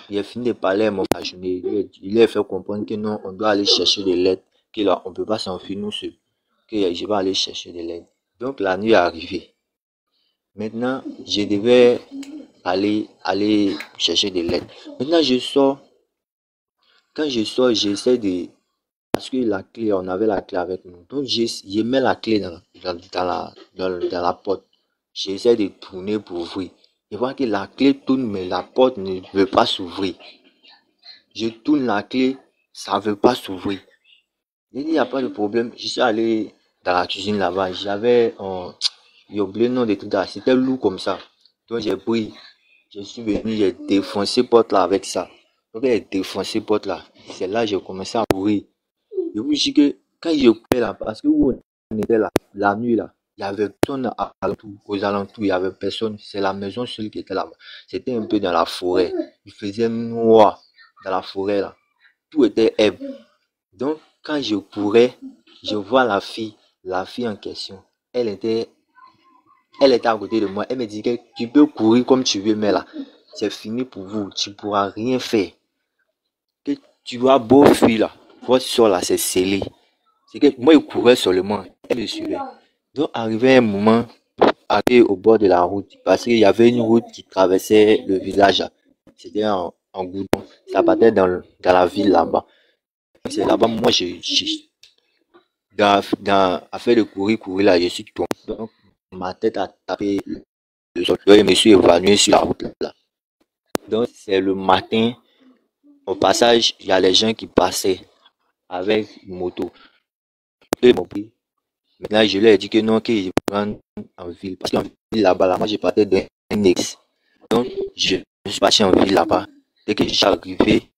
Il a fini de parler à mon journée. Il lui a fait comprendre que non, on doit aller chercher de l'aide. Que là, on ne peut pas s'enfuir nous seuls. Que je vais aller chercher de l'aide. Donc, la nuit est arrivée. Maintenant, je devais aller chercher de l'aide. Maintenant, je sors. Quand je sors, j'essaie de. Parce que la clé, on avait la clé avec nous. Donc, je mets la clé dans la porte. J'essaie de tourner pour ouvrir. Je vois que la clé tourne, mais la porte ne veut pas s'ouvrir. Je tourne la clé, ça ne veut pas s'ouvrir. J'ai dit, il n'y a pas de problème. Je suis allé dans la cuisine là-bas. J'avais, j'ai oublié le nom des trucs là. C'était lourd comme ça. Donc j'ai pris, je suis venu, j'ai défoncé porte là avec ça. Donc j'ai défoncé porte là. C'est là que j'ai commencé à courir. Je vous dis que quand je courais là, parce que où on était là, la nuit là, il y avait personne aux alentours, il y avait personne. C'est la maison seule qui était là. C'était un peu dans la forêt. Il faisait noir dans la forêt là. Tout était herbe. Donc, quand je courais, je vois la fille en question. Elle était à côté de moi. Elle me dit que tu peux courir comme tu veux, mais là, c'est fini pour vous. Tu ne pourras rien faire. Que tu vas beau fuir là. Votre sort là, c'est scellé. C'est que moi, je courais seulement. Elle me suivait. Donc, arrivé un moment, arrivé au bord de la route, parce qu'il y avait une route qui traversait le village. C'était en goudron. Ça partait dans la ville là-bas. C'est là-bas, moi, à faire de courir là, je suis tombé. Donc, ma tête a tapé le sol. Je me suis évanoui sur la route là. Donc, c'est le matin. Au passage, il y a les gens qui passaient avec une moto. Eux m'ont pris. Maintenant, je leur ai dit que non, que je rentre en ville. Parce qu'en ville là-bas, moi, je partais d'un ex. Donc, je suis parti en ville là-bas. Dès que je suis arrivé,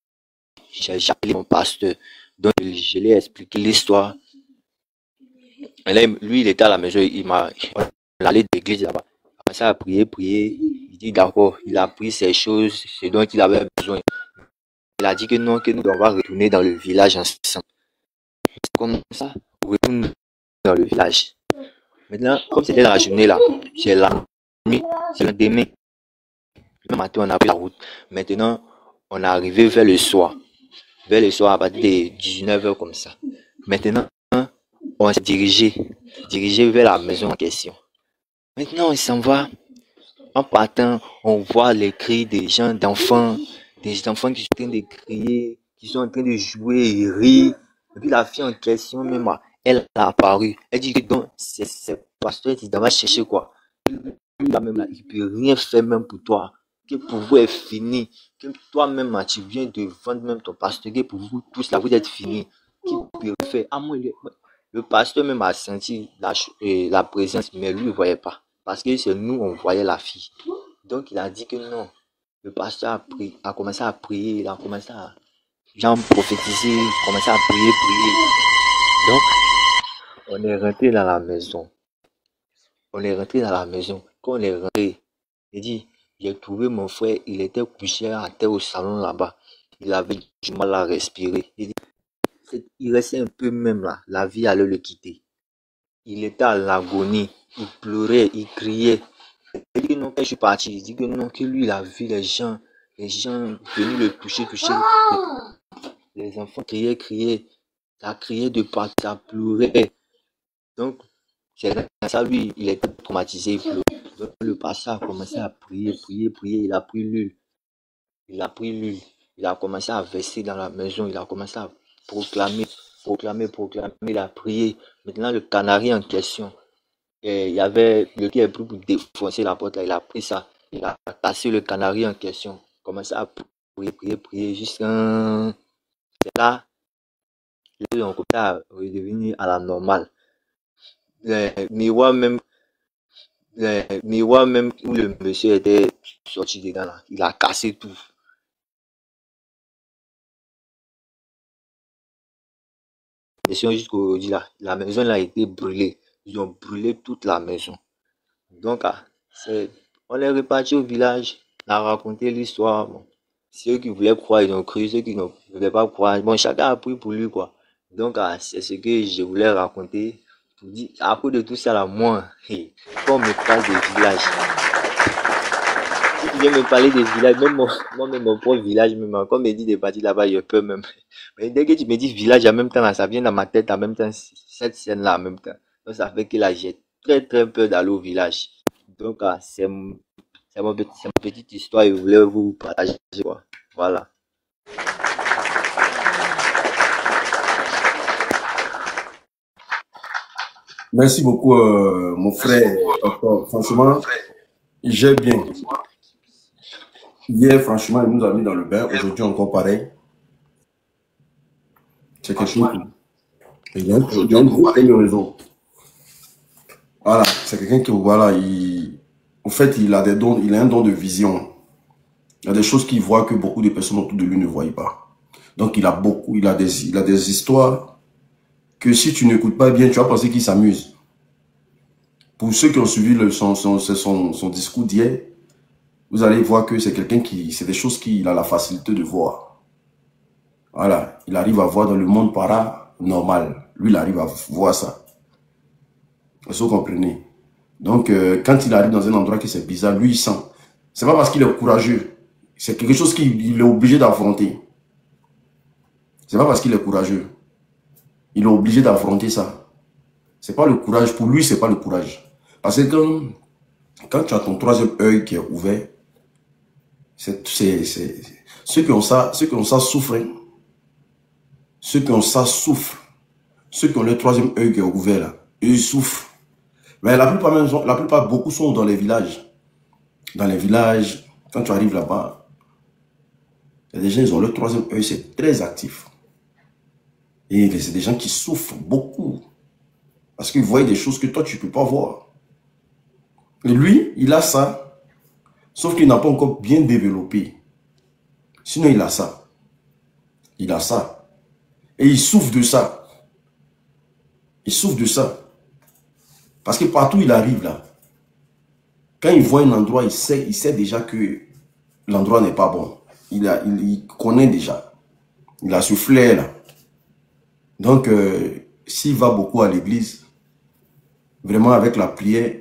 j'ai appelé mon pasteur. Donc, je lui ai expliqué l'histoire. Et là, lui, il était à la maison. On allait de l'église là-bas. Après ça, a prié. Il dit d'accord, il a pris ses choses, ce dont il avait besoin. Il a dit que non, que nous devons retourner dans le village ensemble. C'est comme ça, on retourne dans le village. Maintenant, comme c'était dans la journée là, c'est la nuit, c'est le lendemain. Le matin, on a pris la route. Maintenant, on est arrivé vers le soir. Vers le soir, à partir de 19h comme ça. Maintenant, on s'est dirigé vers la maison en question. Maintenant, on s'en va. En partant, on voit les cris des gens, d'enfants, des enfants qui sont en train de crier, qui sont en train de jouer et rire. Et puis la fille en question, même, elle a apparu. Elle dit que donc, c'est pasteur qui doit chercher quoi. Lui, même là, il peut rien faire même pour toi. Que pour vous est fini. Que toi-même, tu viens de vendre même ton pasteur. Que pour vous tous là, vous êtes finis. Qui peut faire? Moi, le pasteur même a senti la présence, mais lui, il ne voyait pas. Parce que c'est nous, on voyait la fille. Donc, il a dit que non. Le pasteur a commencé à prier. Il a commencé à prophétiser. Il a commencé à prier. Donc, on est rentré dans la maison. Quand on est rentré, il dit, J'ai trouvé mon frère, il était couché à terre au salon là-bas. Il avait du mal à respirer. Il restait un peu même là, la vie allait le quitter. Il était à l'agonie, il pleurait, il criait. Il dit que non, quand je suis parti, il dit que non, que lui, il a vu les gens venus le toucher. Les enfants criaient, ça criait de partout, ça pleurait. Donc, c'est comme ça, lui, il était traumatisé, il pleurait. Donc, le pasteur a commencé à prier, il a pris l'huile. Il a commencé à verser dans la maison, il a commencé à proclamer, il a prié. Maintenant, le canari en question, il y avait le qui est pris pour défoncer la porte, là, il a pris ça, il a cassé le canari en question, commencé à prier, jusqu'à là, ils ont commencé à redevenir à la normale. Le miroir même où le monsieur était sorti dedans, là, il a cassé tout. Jusqu'aujourd'hui, là, la maison là, a été brûlée. Ils ont brûlé toute la maison. Donc, on est reparti au village, on a raconté l'histoire. Bon. Ceux qui voulaient croire, ils ont cru. Ceux qui ne voulaient pas croire, bon, chacun a pris pour lui, quoi. Donc, c'est ce que je voulais raconter. Pour dire, à cause de tout ça, là, moi, quand on me parle des villages, je me parler des villages, même moi-même, mon propre village, même quand on me dit des parties là-bas, je peux même. Mais dès que tu me dis village en même temps, là, ça vient dans ma tête en même temps, cette scène-là en même temps. Donc ça fait que là, j'ai très très peur d'aller au village. Donc c'est ma petite histoire et je voulais vous partager, quoi. Voilà. Merci beaucoup, mon frère. Franchement, j'ai bien. Hier, franchement, il nous a mis dans le bain. Aujourd'hui, encore pareil. C'est quelque chose. Il y a une grosse raison. Voilà, c'est quelqu'un qui, voilà, en fait, il a des dons, il a un don de vision. Il y a des choses qu'il voit que beaucoup de personnes autour de lui ne voient pas. Donc, il a des histoires que si tu n'écoutes pas bien, tu vas penser qu'il s'amuse. Pour ceux qui ont suivi son discours d'hier, vous allez voir que c'est quelqu'un c'est des choses qu'il a la facilité de voir. Voilà, il arrive à voir dans le monde paranormal. Lui, il arrive à voir ça. Est-ce que vous comprenez? Donc, quand il arrive dans un endroit qui c'est bizarre, lui, il sent. C'est pas parce qu'il est courageux. C'est quelque chose qu'il est obligé d'affronter. C'est pas parce qu'il est courageux. Il est obligé d'affronter ça. C'est pas le courage. Pour lui, c'est pas le courage. Parce que quand tu as ton troisième œil qui est ouvert, ceux qui ont ça souffrent. Hein. Ceux qui ont ça souffrent. Ceux qui ont le troisième œil qui est ouvert là, ils souffrent. Mais la plupart, beaucoup sont dans les villages. Dans les villages, quand tu arrives là-bas, il y a des gens, ils ont le troisième œil, c'est très actif. Et c'est des gens qui souffrent beaucoup. Parce qu'ils voient des choses que toi, tu ne peux pas voir. Et lui, il a ça. Sauf qu'il n'a pas encore bien développé. Sinon, il a ça. Il a ça. Et il souffre de ça. Il souffre de ça. Parce que partout il arrive là, quand il voit un endroit, il sait déjà que l'endroit n'est pas bon. Il connaît déjà. Il a ce flair là. Donc, s'il va beaucoup à l'église, vraiment avec la prière,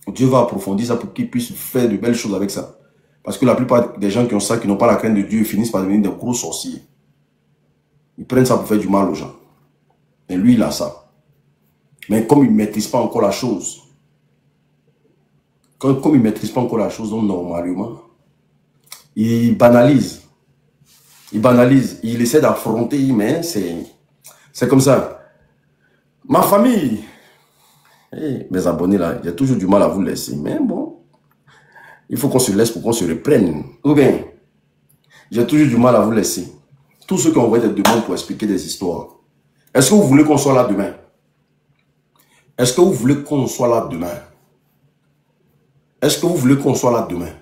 Dieu va approfondir ça pour qu'il puisse faire de belles choses avec ça. Parce que la plupart des gens qui ont ça, qui n'ont pas la crainte de Dieu, finissent par devenir des gros sorciers. Ils prennent ça pour faire du mal aux gens. Et lui, il a ça. Mais comme il ne maîtrise pas encore la chose, comme il ne maîtrise pas encore la chose, donc normalement, il banalise. Il banalise. Il essaie d'affronter, mais c'est comme ça. Ma famille, mes abonnés là, j'ai toujours du mal à vous laisser. Mais bon, il faut qu'on se laisse pour qu'on se reprenne. Ou bien, j'ai toujours du mal à vous laisser. Tous ceux qui ont envoyé des demandes pour expliquer des histoires. Est-ce que vous voulez qu'on soit là demain? Est-ce que vous voulez qu'on soit là demain? Est-ce que vous voulez qu'on soit là demain?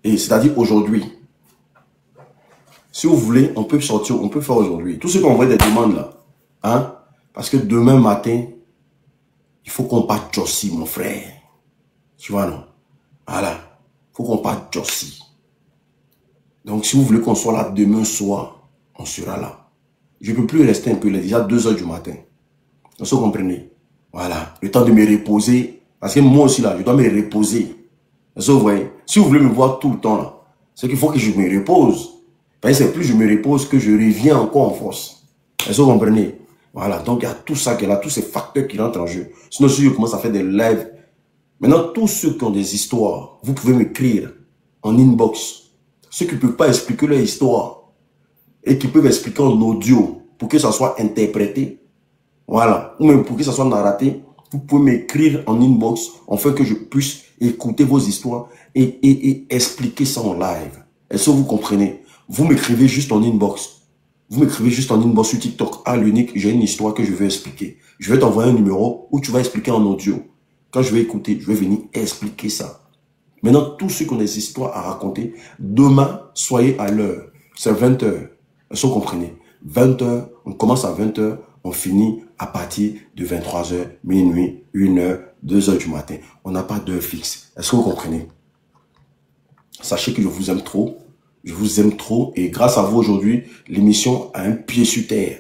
Et c'est-à-dire aujourd'hui. Si vous voulez, on peut sortir, on peut faire aujourd'hui. Tous ceux qui ont envoyé des demandes là. Hein? Parce que demain matin, il faut qu'on parte Jossi, mon frère. Tu vois, non? Voilà. faut qu'on parte Jossi. Donc, si vous voulez qu'on soit là demain soir, on sera là. Je ne peux plus rester un peu, il est déjà 2 h du matin. Vous comprenez? Voilà, le temps de me reposer. Parce que moi aussi, là, je dois me reposer. Vous voyez? Si vous voulez me voir tout le temps, là, c'est qu'il faut que je me repose. Parce que c'est plus je me repose que je reviens encore en force. Vous comprenez? Voilà, donc il y a tout ça qui est là, tous ces facteurs qui rentrent en jeu. Sinon, si je commence à faire des lives, maintenant, tous ceux qui ont des histoires, vous pouvez m'écrire en inbox. Ceux qui ne peuvent pas expliquer leur histoire et qui peuvent expliquer en audio pour que ça soit interprété, voilà, ou même pour que ça soit narraté, vous pouvez m'écrire en inbox afin que je puisse écouter vos histoires et expliquer ça en live. Est-ce que vous comprenez? Vous m'écrivez juste en inbox. Vous m'écrivez juste en inbox sur TikTok. À l'unique, j'ai une histoire que je veux expliquer. Je vais t'envoyer un numéro où tu vas expliquer en audio. Quand je vais écouter, je vais venir expliquer ça. Maintenant, tous ceux qui ont des histoires à raconter, demain, soyez à l'heure. C'est 20 h. Est-ce que vous comprenez? 20 h, on commence à 20 h, on finit à partir de 23 h, minuit, 1 h, 2 h du matin. On n'a pas d'heure fixe. Est-ce que vous comprenez? Sachez que je vous aime trop. Je vous aime trop. Et grâce à vous aujourd'hui, l'émission a un pied sur terre.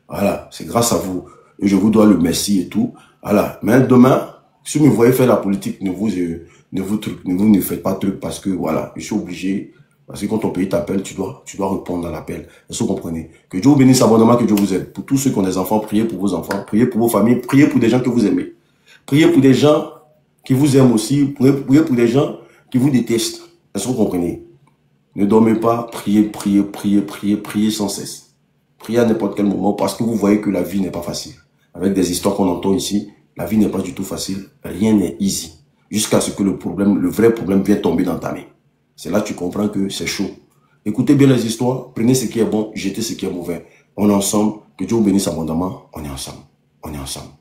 Voilà, c'est grâce à vous. Et je vous dois le merci et tout. Voilà. Mais demain, si vous me voyez faire la politique, ne faites pas truc parce que voilà, je suis obligé. Parce que quand ton pays t'appelle, tu dois répondre à l'appel. Est-ce que vous comprenez? Que Dieu vous bénisse abondamment, que Dieu vous aide. Pour tous ceux qui ont des enfants, priez pour vos enfants, priez pour vos familles, priez pour des gens que vous aimez. Priez pour des gens qui vous aiment aussi, priez pour des gens qui vous détestent. Est-ce que vous comprenez? Ne dormez pas, priez, priez, priez, priez, priez sans cesse. Priez à n'importe quel moment parce que vous voyez que la vie n'est pas facile. Avec des histoires qu'on entend ici, la vie n'est pas du tout facile. Rien n'est easy. Jusqu'à ce que le vrai problème vienne tomber dans ta main. C'est là que tu comprends que c'est chaud. Écoutez bien les histoires, prenez ce qui est bon, jetez ce qui est mauvais. On est ensemble, que Dieu vous bénisse abondamment, on est ensemble. On est ensemble.